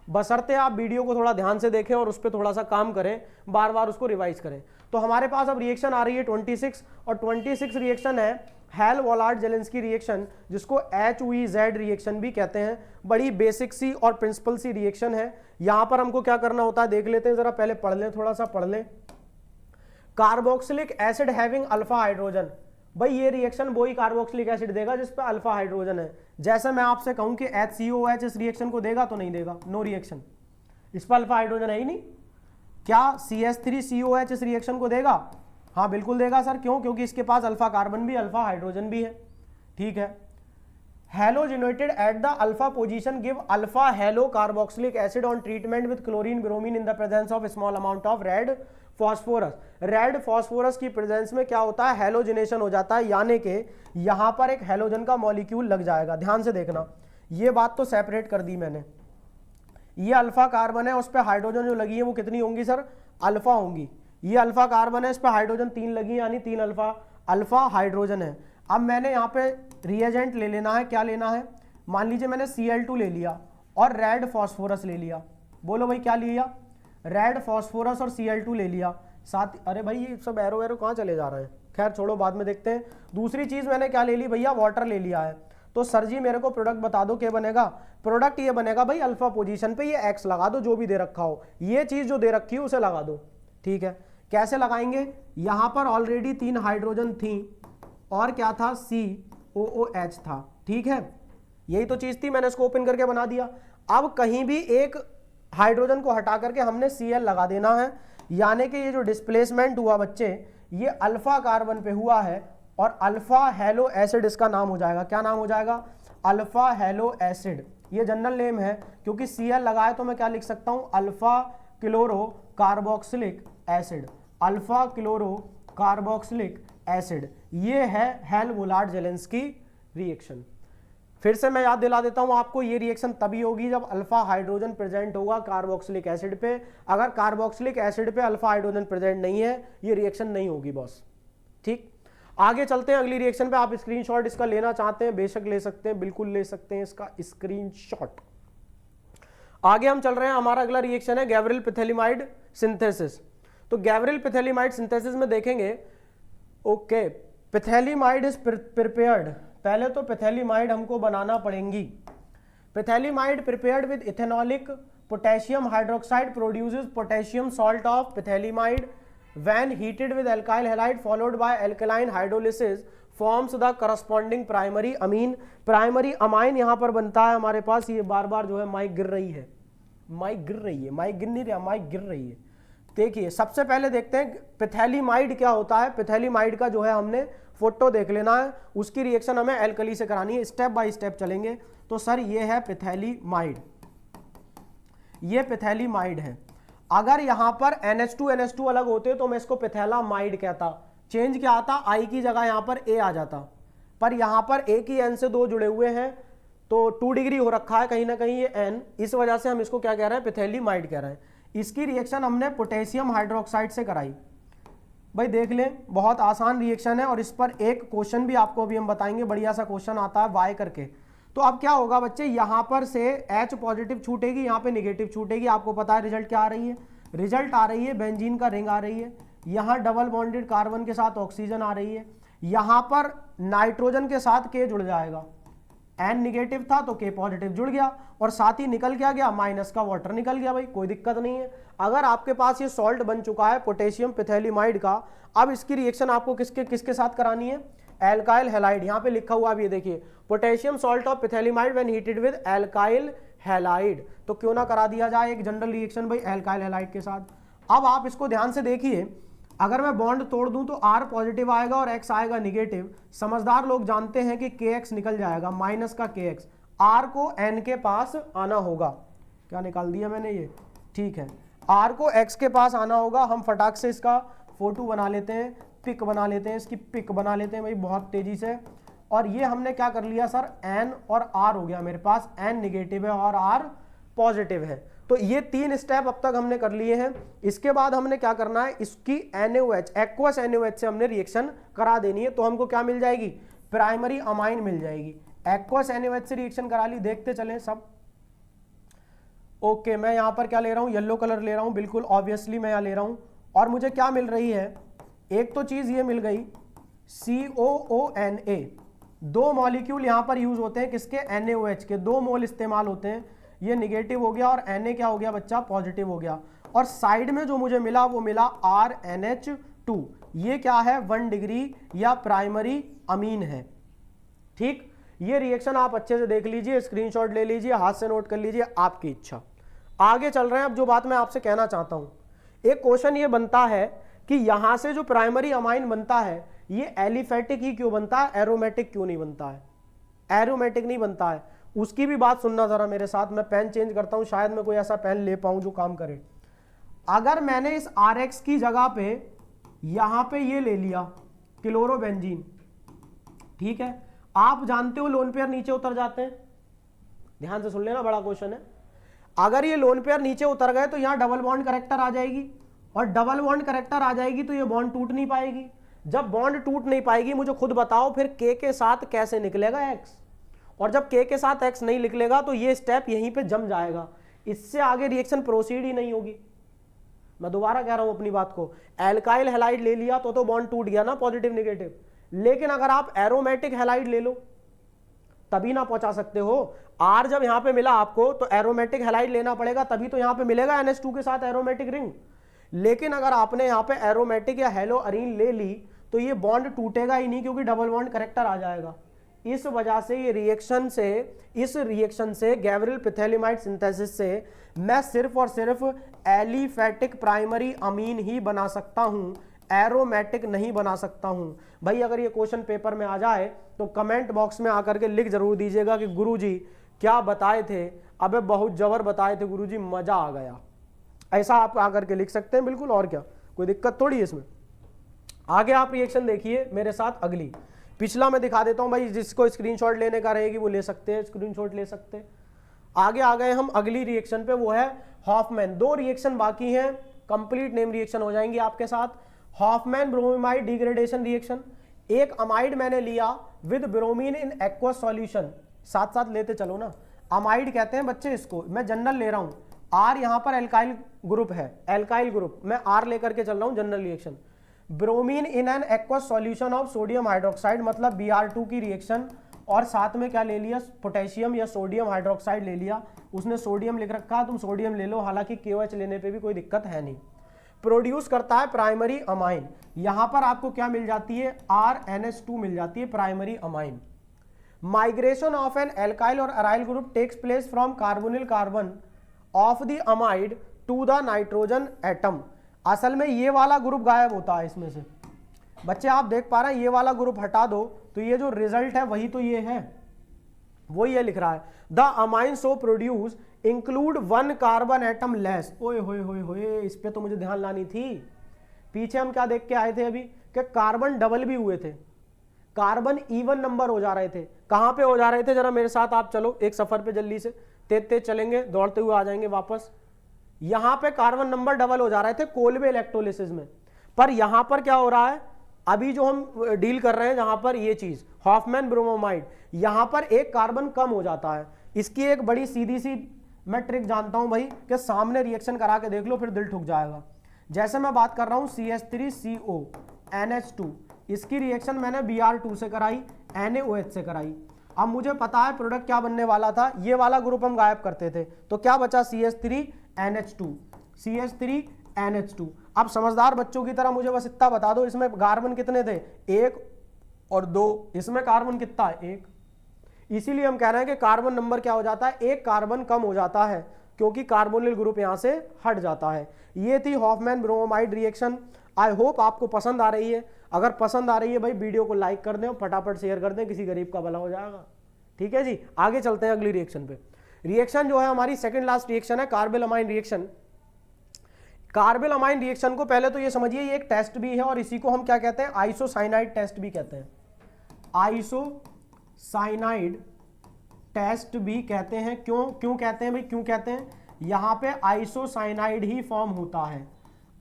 Speaker 1: बशर्ते आप वीडियो को थोड़ा ध्यान से देखें और उस पर थोड़ा सा काम करें, बार बार उसको रिवाइज करें। तो हमारे पास अब रिएक्शन आ रही है 26, और 26 रिएक्शन है हेल वॉलार्ड जेलेंस्की रिएक्शन, जिसको HUEZ रिएक्शन भी कहते हैं। बड़ी बेसिक सी और प्रिंसिपल सी रिएक्शन है। यहां पर हमको क्या करना होता है देख लेते हैं जरा, पहले पढ़ लें, थोड़ा सा पढ़ लें। Carboxylic acid having alpha hydrogen, भाई ये रिएक्शन वही कार्बोक्सिलिक एसिड देगा जिस पर अल्फा हाइड्रोजन है। जैसे मैं आपसे कहूं कि HCOH इस रिएक्शन को देगा तो नहीं देगा, नो रिएक्शन, इस पर अल्फा हाइड्रोजन है ही नहीं। क्या CH3COH इस रिएक्शन को देगा, हाँ बिल्कुल देगा सर, क्यों, क्योंकि इसके पास अल्फा कार्बन भी अल्फा हाइड्रोजन भी है, ठीक है। Halogenated at the alpha position give alpha hello carboxylic acid on treatment with chlorine bromine in the presence of small amount of red phosphorus. Red phosphorus की presence में क्या होता है, हेलोजिनेशन हो जाता है, यानी कि यहां पर एक हेलोजन का मॉलिक्यूल लग जाएगा। ध्यान से देखना, ये बात तो सेपरेट कर दी मैंने, ये अल्फा कार्बन है, उस पर हाइड्रोजन जो लगी है वो कितनी होंगी सर, अल्फा होंगी। ये अल्फा कार्बन है, इस पर हाइड्रोजन 3 लगी यानी 3 अल्फा हाइड्रोजन है। अब मैंने यहाँ पे रिएजेंट ले लेना है, क्या लेना है, मान लीजिए मैंने Cl2 ले लिया और रेड फॉस्फोरस ले लिया। बोलो भाई क्या लिया, रेड फॉस्फोरस और Cl2 ले लिया साथ। अरे भाई ये सब एरो एरो कहाँ चले जा रहे हैं, खैर छोड़ो बाद में देखते हैं। दूसरी चीज मैंने क्या ले ली भैया, वाटर ले लिया है। तो सर जी मेरे को प्रोडक्ट बता दो क्या बनेगा, प्रोडक्ट ये बनेगा भाई अल्फा पोजीशन पे ये एक्स लगा दो, जो भी दे रखा हो, ये चीज जो दे रखी है उसे लगा दो। ठीक है, कैसे लगाएंगे, यहां पर ऑलरेडी 3 हाइड्रोजन थी और क्या था, COOH था। ठीक है, यही तो चीज थी, मैंने इसको ओपन करके बना दिया। अब कहीं भी एक हाइड्रोजन को हटा करके हमने Cl लगा देना है, यानी कि ये जो डिस्प्लेसमेंट हुआ बच्चे ये अल्फा कार्बन पे हुआ है और अल्फा हेलो एसिड इसका नाम हो जाएगा। क्या नाम हो जाएगा, अल्फा हेलो एसिड। ये जनरल नेम है, क्योंकि Cl लगा है तो मैं क्या लिख सकता हूं, alpha chloro carboxylic acid, alpha chloro carboxylic acid. ये है हेल-वोलार्ड-जेलेंस्की रिएक्शन। फिर से मैं याद दिला देता हूं आपको, ये रिएक्शन तभी होगी जब अल्फा हाइड्रोजन प्रेजेंट होगा कार्बोक्सिलिक एसिड पे। अगर कार्बोक्सिलिक एसिड पे अल्फा हाइड्रोजन प्रेजेंट नहीं है, ये रिएक्शन नहीं होगी बॉस। ठीक, आगे चलते हैं अगली रिएक्शन पे। आप स्क्रीनशॉट इसका लेना चाहते हैं बेशक ले सकते हैं, बिल्कुल ले सकते हैं इसका स्क्रीनशॉट। आगे हम चल रहे हैं, हमारा अगला रिएक्शन है गैब्रियल पिथेलिमाइड सिंथेसिस। तो गैब्रियल पिथेलिमाइड सिंथेसिस में देखेंगे, ओके, पिथेलिमाइड इज प्रिपेयर्ड। पहले तो पिथेलिमाइड हमको बनाना पड़ेंगी। Phthalimide prepared with ethanolic potassium hydroxide produces potassium salt of phthalimide when heated with alkyl halide followed by alkaline hydrolysis forms the corresponding primary amine। Primary amine यहां पर बनता है हमारे पास। ये बार बार जो है माइक गिर रही है, माइक गिर रही है, माइक गिर नहीं रहा, माइक गिर रही है। देखिए सबसे पहले देखते हैं पिथेलिमाइड क्या होता है। पिथेलिमाइड का जो है हमने फोटो देख लेना है, उसकी रिएक्शन हमें एल्कली से करानी है, स्टेप बाय स्टेप चलेंगे। तो सर ये है पिथेलिमाइड, ये पिथेलिमाइड है। अगर यहां पर NH2 अलग होते तो मैं इसको पिथेलामाइड कहता, चेंज क्या आता, I की जगह यहां पर A आ जाता, पर यहां पर एक ही N से 2 जुड़े हुए हैं तो 2 डिग्री हो रखा है कहीं ना कहीं ये N, इस वजह से हम इसको क्या कह रहे हैं, पिथेलिमाइड कह रहे हैं। इसकी रिएक्शन हमने पोटेशियम हाइड्रोक्साइड से कराई। भाई देख लें, बहुत आसान रिएक्शन है और इस पर एक क्वेश्चन भी आपको अभी हम बताएंगे, बढ़िया सा क्वेश्चन आता है वाई करके। तो अब क्या होगा बच्चे, यहां पर से H पॉजिटिव छूटेगी, यहां पे नेगेटिव छूटेगी। आपको पता है रिजल्ट क्या आ रही है, रिजल्ट आ रही है बेंजीन का रिंग आ रही है। यहां डबल बॉन्डेड कार्बन के साथ ऑक्सीजन आ रही है। यहां पर नाइट्रोजन के साथ K जुड़ जाएगा, N निगेटिव था तो K पॉजिटिव जुड़ गया और साथ ही निकल क्या गया, माइनस का वाटर निकल गया। भाई कोई दिक्कत नहीं है। अगर आपके पास ये सॉल्ट बन चुका है पोटेशियम पिथेलिमाइड का, अब इसकी रिएक्शन आपको किसके साथ करानी है, एल्काइल हैलाइड। यहां पे लिखा हुआ भी देखिए, potassium salt of phthalimide when heated with alkyl halide. तो क्यों ना करा दिया जाए एक जनरल रिएक्शन भाई एल्काइल हैलाइड के साथ। अब आप इसको ध्यान से देखिए, अगर मैं बॉन्ड तोड़ दूं तो R पॉजिटिव आएगा और X आएगा निगेटिव। समझदार लोग जानते हैं कि KX निकल जाएगा, माइनस का KX, R को N के पास आना होगा। क्या निकाल दिया मैंने ये, ठीक है, R को X के पास आना होगा। हम फटाक से इसका फोटो बना लेते हैं, पिक बना लेते हैं, इसकी पिक बना लेते हैं भाई बहुत तेजी से। और ये हमने क्या कर लिया सर, N और R हो गया मेरे पास, N निगेटिव है और R पॉजिटिव है। तो ये 3 स्टेप अब तक हमने कर लिए हैं। इसके बाद हमने क्या करना है, इसकी NaOH एक्वस NaOH से हमने रिएक्शन करा देनी है। तो हमको क्या मिल जाएगी, प्राइमरी अमाइन मिल जाएगी। एक्वस NaOH से रिएक्शन करा ली, देखते चलें सब। ओके, मैं यहां पर क्या ले रहा हूं, येलो कलर ले रहा हूं, बिल्कुल ऑब्वियसली मैं यहां ले रहा हूं। और मुझे क्या मिल रही है, एक तो चीज ये मिल गई COONA। 2 मॉलिक्यूल यहां पर यूज होते हैं किसके, NaOH के, 2 मोल इस्तेमाल होते हैं। ये निगेटिव हो गया और Na क्या हो गया बच्चा, पॉजिटिव हो गया। और साइड में जो मुझे मिला वो मिला RNH2। ये क्या है, 1 डिग्री या प्राइमरी अमीन है। ठीक, ये रिएक्शन आप अच्छे से देख लीजिए, स्क्रीनशॉट ले लीजिए, हाथ से नोट कर लीजिए, आपकी इच्छा। आगे चल रहे हैं। अब जो बात मैं आपसे कहना चाहता हूं, एक क्वेश्चन ये बनता है कि यहां से जो प्राइमरी अमाइन बनता है ये एलिफेटिक ही क्यों बनता है, एरोमेटिक क्यों नहीं बनता है, एरोमेटिक नहीं बनता है। उसकी भी बात सुनना जरा मेरे साथ। मैं पेन चेंज करता हूं, शायद मैं कोई ऐसा पेन ले पाऊं जो काम करे। अगर मैंने इस RX की जगह पे यहां पे ये ले लिया क्लोरोबेंजीन, ठीक है, आप जानते हो लोन पेयर नीचे उतर जाते हैं, ध्यान से सुन लेना, बड़ा क्वेश्चन है। अगर ये लोन पेयर नीचे उतर गए तो यहाँ डबल बॉन्ड करेक्टर आ जाएगी, और डबल बॉन्ड करेक्टर आ जाएगी तो ये बॉन्ड टूट नहीं पाएगी। जब बॉन्ड टूट नहीं पाएगी, मुझे खुद बताओ फिर के साथ कैसे निकलेगा एक्स, और जब के साथ एक्स नहीं निकलेगा तो ये स्टेप यहीं पे जम जाएगा, इससे आगे रिएक्शन प्रोसीड ही नहीं होगी। मैं दोबारा कह रहा हूं अपनी बात को, एल्काइल हैलाइड ले लिया तो बॉन्ड टूट गया ना, पॉजिटिव नेगेटिव, लेकिन अगर आप एरोमेटिक हैलाइड ले लो तभी ना पहुंचा सकते हो। आर जब यहां पे मिला आपको तो एरोमेटिक हैलाइड लेना पड़ेगा, तभी तो यहां पे मिलेगा NH2 के साथ एरोमेटिक रिंग। लेकिन अगर आपने यहां पे एरोमेटिक या हेलो अरीन ले ली तो ये बॉन्ड टूटेगा ही नहीं, क्योंकि डबल बॉन्ड करेक्टर आ जाएगा। इस वजह से ये इस रिएक्शन से गैब्रियल पिथैलिमाइड सिंथेसिस से मैं सिर्फ और सिर्फ एलिफेटिक प्राइमरी अमीन ही बना सकता हूं, एरोमेटिक नहीं बना सकता हूं। भाई अगर ये क्वेश्चन पेपर में आ जाए तो कमेंट बॉक्स में आकर के लिख जरूर दीजिएगा कि गुरुजी क्या बताए थे, अबे बहुत जबर बताए थे गुरुजी, मजा आ गया। ऐसा आप आकर के लिख सकते हैं बिल्कुल, और क्या कोई दिक्कत थोड़ी है इसमें। आगे आप रिएक्शन देखिए मेरे साथ अगली, पिछला मैं दिखा देता हूं भाई, जिसको स्क्रीनशॉट लेने का रहेगी वो ले सकते हैं, स्क्रीनशॉट ले सकते हैं। आगे आ गए हम अगली रिएक्शन पे, वो है हॉफमैन। 2 रिएक्शन बाकी हैं, कंप्लीट नेम रिएक्शन हो जाएंगी आपके साथ। हॉफमैन ब्रोमीमाइड डिग्रेडेशन रिएक्शन, एक अमाइड मैंने लिया with bromine in aqueous solution, साथ साथ लेते चलो ना, अमाइड कहते हैं बच्चे इसको, मैं जनरल ले रहा हूं। आर यहां पर एल्काइल ग्रुप है, एल्काइल ग्रुप, मैं आर लेकर के चल रहा हूं, general reaction. Bromine in an aqueous solution of sodium hydroxide, मतलब Br2 की रिएक्शन, और साथ में क्या ले लिया, पोटेशियम या सोडियम हाइड्रोक्साइड ले लिया। उसने सोडियम लिख रखा, तुम सोडियम ले लो, हालांकि KOH लेने पे भी कोई दिक्कत है नहीं। प्रोड्यूस करता है प्राइमरी अमाइन, यहां पर आपको क्या मिल जाती है, RNH2 मिल जाती है, primary amine. Migration of an alkyl और aryl group takes place from carbonyl carbon of the amide to the nitrogen atom. असल में ये वाला ग्रुप गायब होता है इसमें से, बच्चे आप देख पा रहे हैं, ये वाला ग्रुप हटा दो तो ये जो रिजल्ट है वही तो ये है, वो ये लिख रहा है, the amine so produce include 1 carbon atom less. ओए होए होए होए, इस पे तो मुझे ध्यान लानी थी। पीछे हम क्या देख के आए थे अभी, कि कार्बन डबल भी हुए थे, कार्बन इवन नंबर हो जा रहे थे। कहां पे हो जा रहे थे, जरा मेरे साथ आप चलो एक सफर पे, जल्दी से तेज तेज चलेंगे, दौड़ते हुए आ जाएंगे वापस। यहां पे कार्बन नंबर डबल हो जा रहे थे कोलबे इलेक्ट्रोलिसिस में, पर यहां पर क्या हो रहा है, अभी जो हम डील कर रहे हैं जहां पर ये चीज हॉफमैन ब्रोमोमाइड, यहां पर एक कार्बन कम हो जाता है। इसकी एक बड़ी सीधी सी मैं ट्रिक जानता हूं भाई, कि सामने रिएक्शन करा के देख लो, फिर दिल ठुक जाएगा। जैसे मैं बात कर रहा हूं CH3CO NH2, इसकी रिएक्शन मैंने Br2 से कराई, NaOH से कराई। अब मुझे पता है प्रोडक्ट क्या बनने वाला था, ये वाला ग्रुप हम गायब करते थे, तो क्या बचा, CH3NH2। अब समझदार बच्चों की तरह मुझे बस इतना बता दो, इसमें कार्बन कितने थे, 1 और 2, इसमें कार्बन कितना है, 1। इसीलिए हम कह रहे हैं कि कार्बन नंबर क्या हो जाता है, 1 कार्बन कम हो जाता है, क्योंकि कार्बोनिल ग्रुप यहां से हट जाता है। ये थी Hoffmann bromamide reaction. I hope आपको पसंद आ रही है। अगर पसंद आ रही है भाई, वीडियो को लाइक कर दें और फटाफट शेयर कर दें, किसी गरीब का भला हो जाएगा। ठीक है जी, आगे चलते हैं अगली रिएक्शन पे। रिएक्शन जो है हमारी सेकंड लास्ट रिएक्शन है, carbyl amine reaction. Carbyl amine reaction को पहले तो ये समझिए, ये एक टेस्ट भी है, और इसी को हम क्या कहते हैं, आइसोसाइनाइड टेस्ट भी कहते हैं। आइसोसाइनाइड टेस्ट भी कहते हैं। क्यों कहते हैं भाई, क्यों कहते हैं, यहां पे आइसोसाइनाइड ही फॉर्म होता है,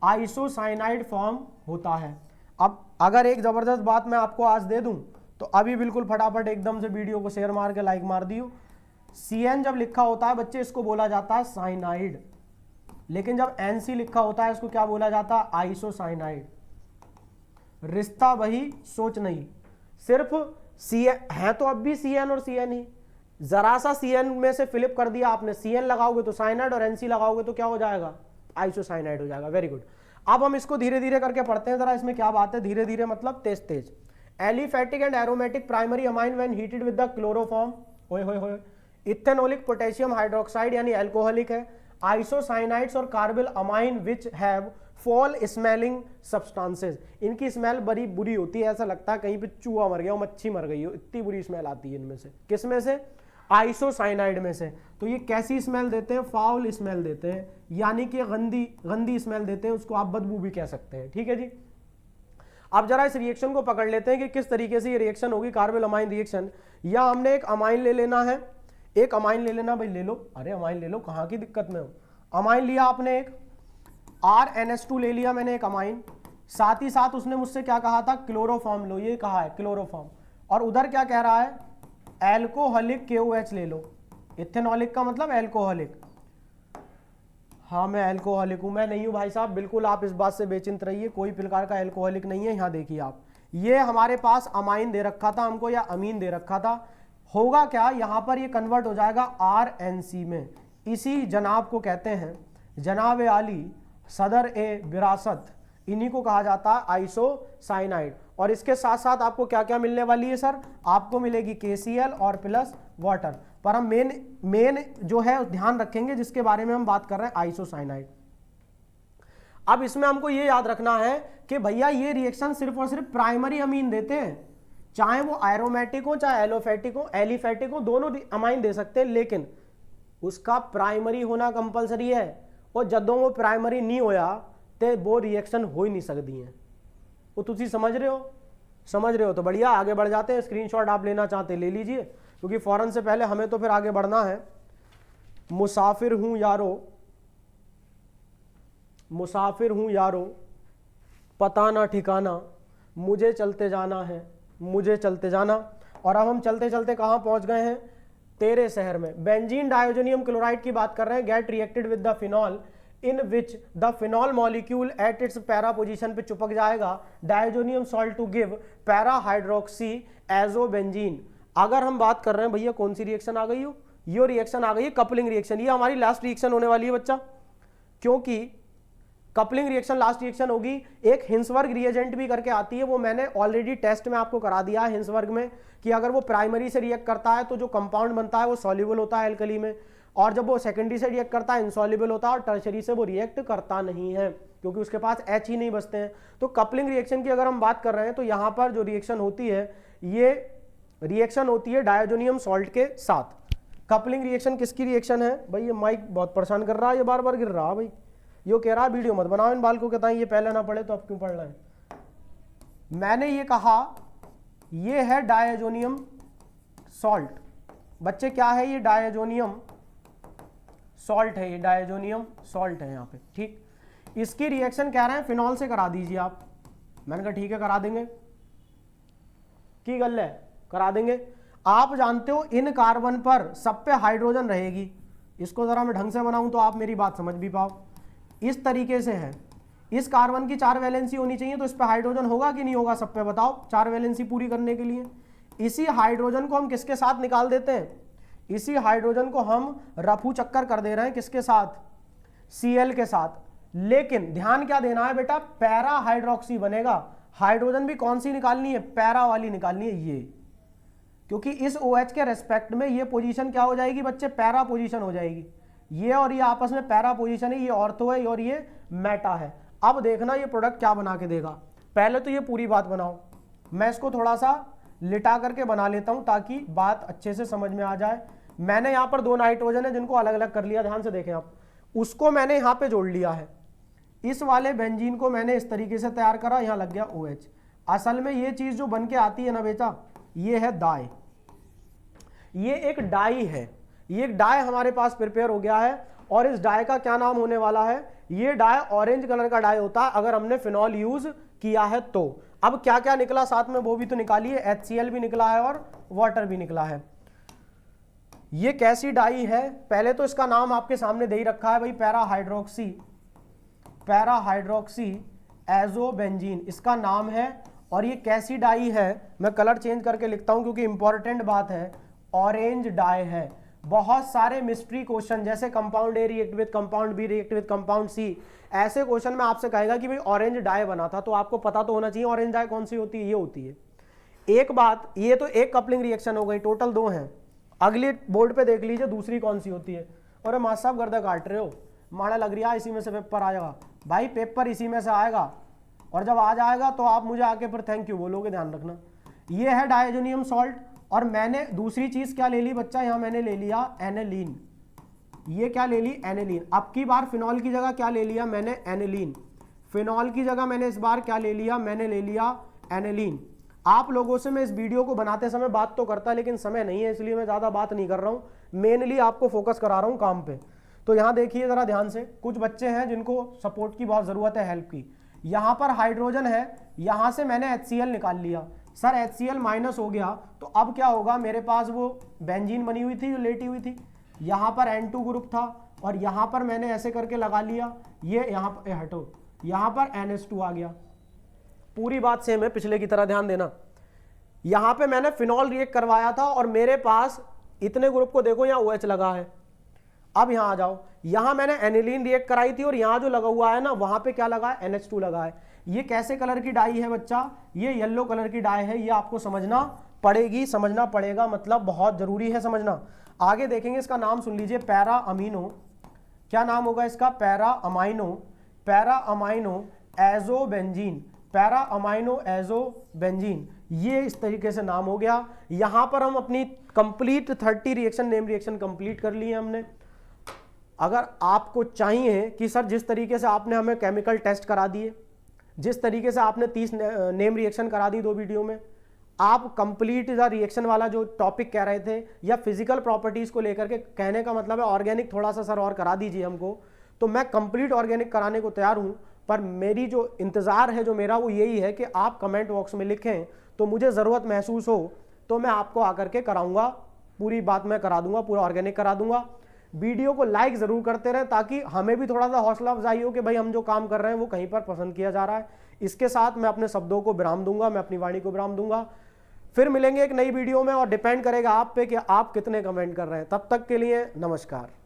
Speaker 1: आइसोसाइनाइड फॉर्म होता है। अब अगर एक जबरदस्त बात मैं आपको आज दे दूं, तो अभी बिल्कुल फटाफट एकदम से वीडियो को शेयर मार के लाइक मार दियो। CN जब लिखा होता है बच्चे, इसको बोला जाता है साइनाइड, लेकिन जब NC लिखा होता है इसको क्या बोला जाता है, आइसोसाइनाइड। रिश्ता वही, सोच नहीं, सिर्फ CN है तो अब भी CN और CN ही, जरा सा CN में से फिलिप कर दिया आपने, CN लगाओगे तो साइनाइड और NC लगाओगे तो क्या हो जाएगा, आइसोसाइनाइड हो जाएगा। Very good. अब हम इसको धीरे धीरे करके पढ़ते हैं जरा, इसमें क्या बात है, धीरे धीरे मतलब तेज तेज। Aliphatic and aromatic primary amine when heated with the chloroform, ओए होए होए, इथेनोलिक पोटेशियम हाइड्रोक्साइड यानी अल्कोहलिक है। आइसोसाइनाइड्स और carbylamine which have foul smelling substances, इनकी स्मेल बड़ी बुरी होती है, ऐसा लगता है कहीं पे चूहा मर गया हो, मच्छी मर गई हो, इतनी बुरी स्मेल आती है इनमें से। किस में से, आइसोसाइनाइड में से। तो ये कैसी स्मेल देते हैं, फाउल स्मेल देते हैं, यानी कि गंदी स्मेल देते हैं, उसको आप बदबू भी कह सकते हैं। ठीक है जी। अब जरा इस रिएक्शन को पकड़ लेते हैं कि किस तरीके से ये रिएक्शन होगी, कार्बिल अमाइन रिएक्शन। या हमने एक अमाइन ले लेना है, एक अमाइन ले लेना भाई, ले लो, अरे अमाइन ले लो, कहाँ की दिक्कत में हो। अमाइन लिया आपने, एक RNH2 ले लिया मैंने एक अमाइन, साथ ही साथ उसने मुझसे क्या कहा था, क्लोरोफॉर्म लो, ये कहा है क्लोरोफॉर्म, और उधर क्या कह रहा है, एल्कोहलिक KOH ले लो। इथेनॉलिक का मतलब एल्कोहलिक। हाँ मैं एल्कोहलिक हूँ, मैं नहीं हूँ भाई साहब, बिल्कुल आप इस बात से बेचिंत रहिए, कोई प्रकार का एल्कोहलिक नहीं है। यहाँ देखिए आप, ये हमारे पास अमाइन दे रखा था हमको, या अमीन दे रखा था, होगा क्या, यहाँ पर ये कन्वर्ट हो जाएगा RNC में। इसी जनाब को कहते हैं जनाब आली सदर ए विरासत, इन्हीं को कहा जाता है आइसोसाइनाइड। और इसके साथ साथ आपको क्या क्या मिलने वाली है सर, आपको मिलेगी KCl और प्लस वाटर। पर हम मेन जो है ध्यान रखेंगे जिसके बारे में हम बात कर रहे हैं, आइसोसाइनाइड। अब इसमें हमको ये याद रखना है कि भैया ये रिएक्शन सिर्फ और सिर्फ प्राइमरी अमीन देते हैं, चाहे वो एरोमेटिक हो चाहे एलोफेटिक हो, एलिफेटिक हो, दोनों अमाइन दे सकते हैं, लेकिन उसका प्राइमरी होना कंपलसरी है। और जदों वो प्राइमरी नहीं होया तो वो रिएक्शन हो ही नहीं सकती है। वो तुसी समझ रहे हो, समझ रहे हो तो बढ़िया, आगे बढ़ जाते हैं। स्क्रीनशॉट आप लेना चाहते ले लीजिए, क्योंकि फौरन से पहले हमें तो फिर आगे बढ़ना है। मुसाफिर हूं यारो, मुसाफिर हूं यारो, पता ना ठिकाना, मुझे चलते जाना है, मुझे चलते जाना। और अब हम चलते चलते कहाँ पहुंच गए हैं, तेरे शहर में। बेंजीन डायोजोनियम क्लोराइड की बात कर रहे हैं। Get reacted with the phenol in which the phenol molecule at its para position पे चिपक जाएगा diazonium salt to give para hydroxy azobenzene. अगर हम बात कर रहे हैं भैया कौन सी रिएक्शन आ गई हो, ये रिएक्शन आ गई है कपलिंग रिएक्शन। ये हमारी लास्ट रिएक्शन होने वाली है बच्चा, क्योंकि कपलिंग रिएक्शन लास्ट रिएक्शन होगी। एक हिंसवर्ग रिएजेंट भी करके आती है, वो मैंने ऑलरेडी टेस्ट में आपको करा दिया है हिंसवर्ग में, कि अगर वो प्राइमरी से रिएक्ट करता है तो जो कंपाउंड बनता है वो सॉल्युबल होता है एल्कली में, और जब वो सेकेंडरी से रिएक्ट करता है इनसॉल्युबल होता है, और टर्शरी से वो रिएक्ट करता नहीं है क्योंकि उसके पास H ही नहीं बचते हैं। तो कपलिंग रिएक्शन की अगर हम बात कर रहे हैं तो यहाँ पर जो रिएक्शन होती है, ये रिएक्शन होती है डायोजोनियम सॉल्ट के साथ। कपलिंग रिएक्शन किसकी रिएक्शन है भाई, ये माइक बहुत परेशान कर रहा है, ये बार बार गिर रहा है भाई, यो कह रहा है वीडियो मत बनाओ इन बाल को, कहता है ये पहले ना पढ़े तो अब क्यों पढ़ रहे हैं। मैंने ये कहा ये है डायोजोनियम सॉल्ट। बच्चे क्या है ये, डायोजोनियम सॉल्ट है, ये डायोजोनियम सॉल्ट है यहाँ पे, ठीक। इसकी रिएक्शन कह रहे हैं फिनॉल से करा दीजिए आप। मैंने कहा ठीक है करा देंगे, की गल है, करा देंगे। आप जानते हो इन कार्बन पर सब पे हाइड्रोजन रहेगी। इसको जरा मैं ढंग से बनाऊं तो आप मेरी बात समझ भी पाओ। इस तरीके से है, इस कार्बन की 4 वैलेंसी होनी चाहिए, तो इस पे हाइड्रोजन होगा कि नहीं होगा सब पे, बताओ। 4 वैलेंसी पूरी करने के लिए इसी हाइड्रोजन को हम किसके साथ निकाल देते हैं, इसी हाइड्रोजन को हम रफू चक्कर कर दे रहे हैं किसके साथ, Cl के साथ। लेकिन ध्यान क्या देना है बेटा, पैरा हाइड्रोक्सी बनेगा। हाइड्रोजन भी कौन सी निकालनी है, पैरा वाली निकालनी है ये, क्योंकि इस OH के रेस्पेक्ट में ये पोजीशन क्या हो जाएगी बच्चे, पैरा पोजीशन हो जाएगी। ये और ये आपस में पैरा पोजीशन है, ये ऑर्थो है और ये मेटा है। अब देखना ये प्रोडक्ट क्या बना के देगा। पहले तो ये पूरी बात बनाओ, मैं इसको थोड़ा सा लिटा करके बना लेता हूं ताकि बात अच्छे से समझ में आ जाए। मैंने यहाँ पर 2 नाइट्रोजन है जिनको अलग अलग कर लिया, ध्यान से देखें आप, उसको मैंने यहाँ पे जोड़ लिया है। इस वाले बेंजीन को मैंने इस तरीके से तैयार करा, यहाँ लग गया OH। असल में ये चीज जो बन के आती है ना बेटा, ये है डाई, ये एक डाई है, ये एक डाई हमारे पास प्रिपेयर हो गया है। और इस डाई का क्या नाम होने वाला है, ये डाई ऑरेंज कलर का डाई होता है अगर हमने फिनॉल यूज किया है तो। अब क्या क्या निकला साथ में वो भी तो निकालिए, HCl भी निकला है और वाटर भी निकला है। ये कैसी डाई है, पहले तो इसका नाम आपके सामने दे ही रखा है भाई, पैरा हाइड्रोक्सी एजोबेंजीन इसका नाम है। और ये कैसी डाई है, मैं कलर चेंज करके लिखता हूं क्योंकि इंपॉर्टेंट बात है, ऑरेंज डाई है। बहुत सारे मिस्ट्री क्वेश्चन जैसे compound A react with compound B react with compound C, ऐसे क्वेश्चन में आपसे कहेगा कि भाई ऑरेंज डाई बना था, तो आपको पता तो होना चाहिए ऑरेंज डाई कौन सी होती है, ये होती है। एक बात, ये तो एक कपलिंग रिएक्शन हो गई, टोटल 2 हैं। अगली बोर्ड पे देख लीजिए दूसरी कौन सी होती है। और मास्टर साहब गर्दा काट रहे हो, माड़ा लग रहा है इसी में से पेपर आएगा। भाई पेपर इसी में से आएगा, और जब आ जाएगा तो आप मुझे आके फिर थैंक यू बोलोगे, ध्यान रखना। ये है डायोजोनियम सॉल्ट। और मैंने दूसरी चीज क्या ले ली बच्चा, यहां मैंने ले लिया एनिलीन। ये क्या ले ली, एनिलीन। अब की बार फिनॉल की जगह क्या ले लिया मैंने, एनिलीन। फिनॉल की जगह मैंने इस बार क्या ले लिया, मैंने ले लिया एनिलीन। आप लोगों से मैं इस वीडियो को बनाते समय बात तो करता, लेकिन समय नहीं है, इसलिए मैं ज़्यादा बात नहीं कर रहा हूँ, मेनली आपको फोकस करा रहा हूँ काम पे। तो यहाँ देखिए ज़रा ध्यान से, कुछ बच्चे हैं जिनको सपोर्ट की बहुत ज़रूरत है, हेल्प की। यहाँ पर हाइड्रोजन है, यहाँ से मैंने HCl निकाल लिया, सर HCl माइनस हो गया, तो अब क्या होगा, मेरे पास वो बेंजीन बनी हुई थी जो लेटी हुई थी, यहाँ पर N2 ग्रुप था, और यहाँ पर मैंने ऐसे करके लगा लिया, ये यहाँ पर हटो, यहाँ पर NH2 आ गया। पूरी बात सेम है पिछले की तरह, ध्यान देना। यहाँ पे मैंने फिनॉल रिएक्ट करवाया था और मेरे पास इतने ग्रुप को देखो, यहाँ OH लगा है। अब यहाँ आ जाओ, यहाँ मैंने एनिलीन रिएक्ट कराई थी और यहाँ जो लगा हुआ है ना, वहाँ पे क्या लगा है, NH2 लगा है। ये कैसे कलर की डाई है बच्चा, ये येलो कलर की डाई है, ये आपको समझना पड़ेगी, समझना पड़ेगा, मतलब बहुत जरूरी है समझना। आगे देखेंगे, इसका नाम सुन लीजिए, पैरा अमीनो, क्या नाम होगा इसका, para amino azobenzene, para amino azobenzene, ये इस तरीके से नाम हो गया। यहाँ पर हम अपनी complete 30 reaction, name reaction complete कर लिए हमने। अगर आपको चाहिए कि सर जिस तरीके से आपने हमें केमिकल टेस्ट करा दिए, जिस तरीके से आपने 30 नेम रिएक्शन करा दी 2 वीडियो में, आप कंप्लीट द रिएक्शन वाला जो टॉपिक कह रहे थे, या फिजिकल प्रॉपर्टीज को लेकर के, कहने का मतलब है ऑर्गेनिक थोड़ा सा सर और करा दीजिए हमको, तो मैं कंप्लीट ऑर्गेनिक कराने को तैयार हूं। पर मेरी जो इंतजार है जो मेरा, वो यही है कि आप कमेंट बॉक्स में लिखें, तो मुझे ज़रूरत महसूस हो तो मैं आपको आकर के कराऊंगा, पूरी बात मैं करा दूंगा, पूरा ऑर्गेनिक करा दूंगा। वीडियो को लाइक ज़रूर करते रहें, ताकि हमें भी थोड़ा सा हौसला अफजाई हो कि भाई हम जो काम कर रहे हैं वो कहीं पर पसंद किया जा रहा है। इसके साथ मैं अपने शब्दों को विराम दूंगा, मैं अपनी वाणी को विराम दूंगा। फिर मिलेंगे एक नई वीडियो में, और डिपेंड करेगा आप पे कि आप कितने कमेंट कर रहे हैं। तब तक के लिए नमस्कार।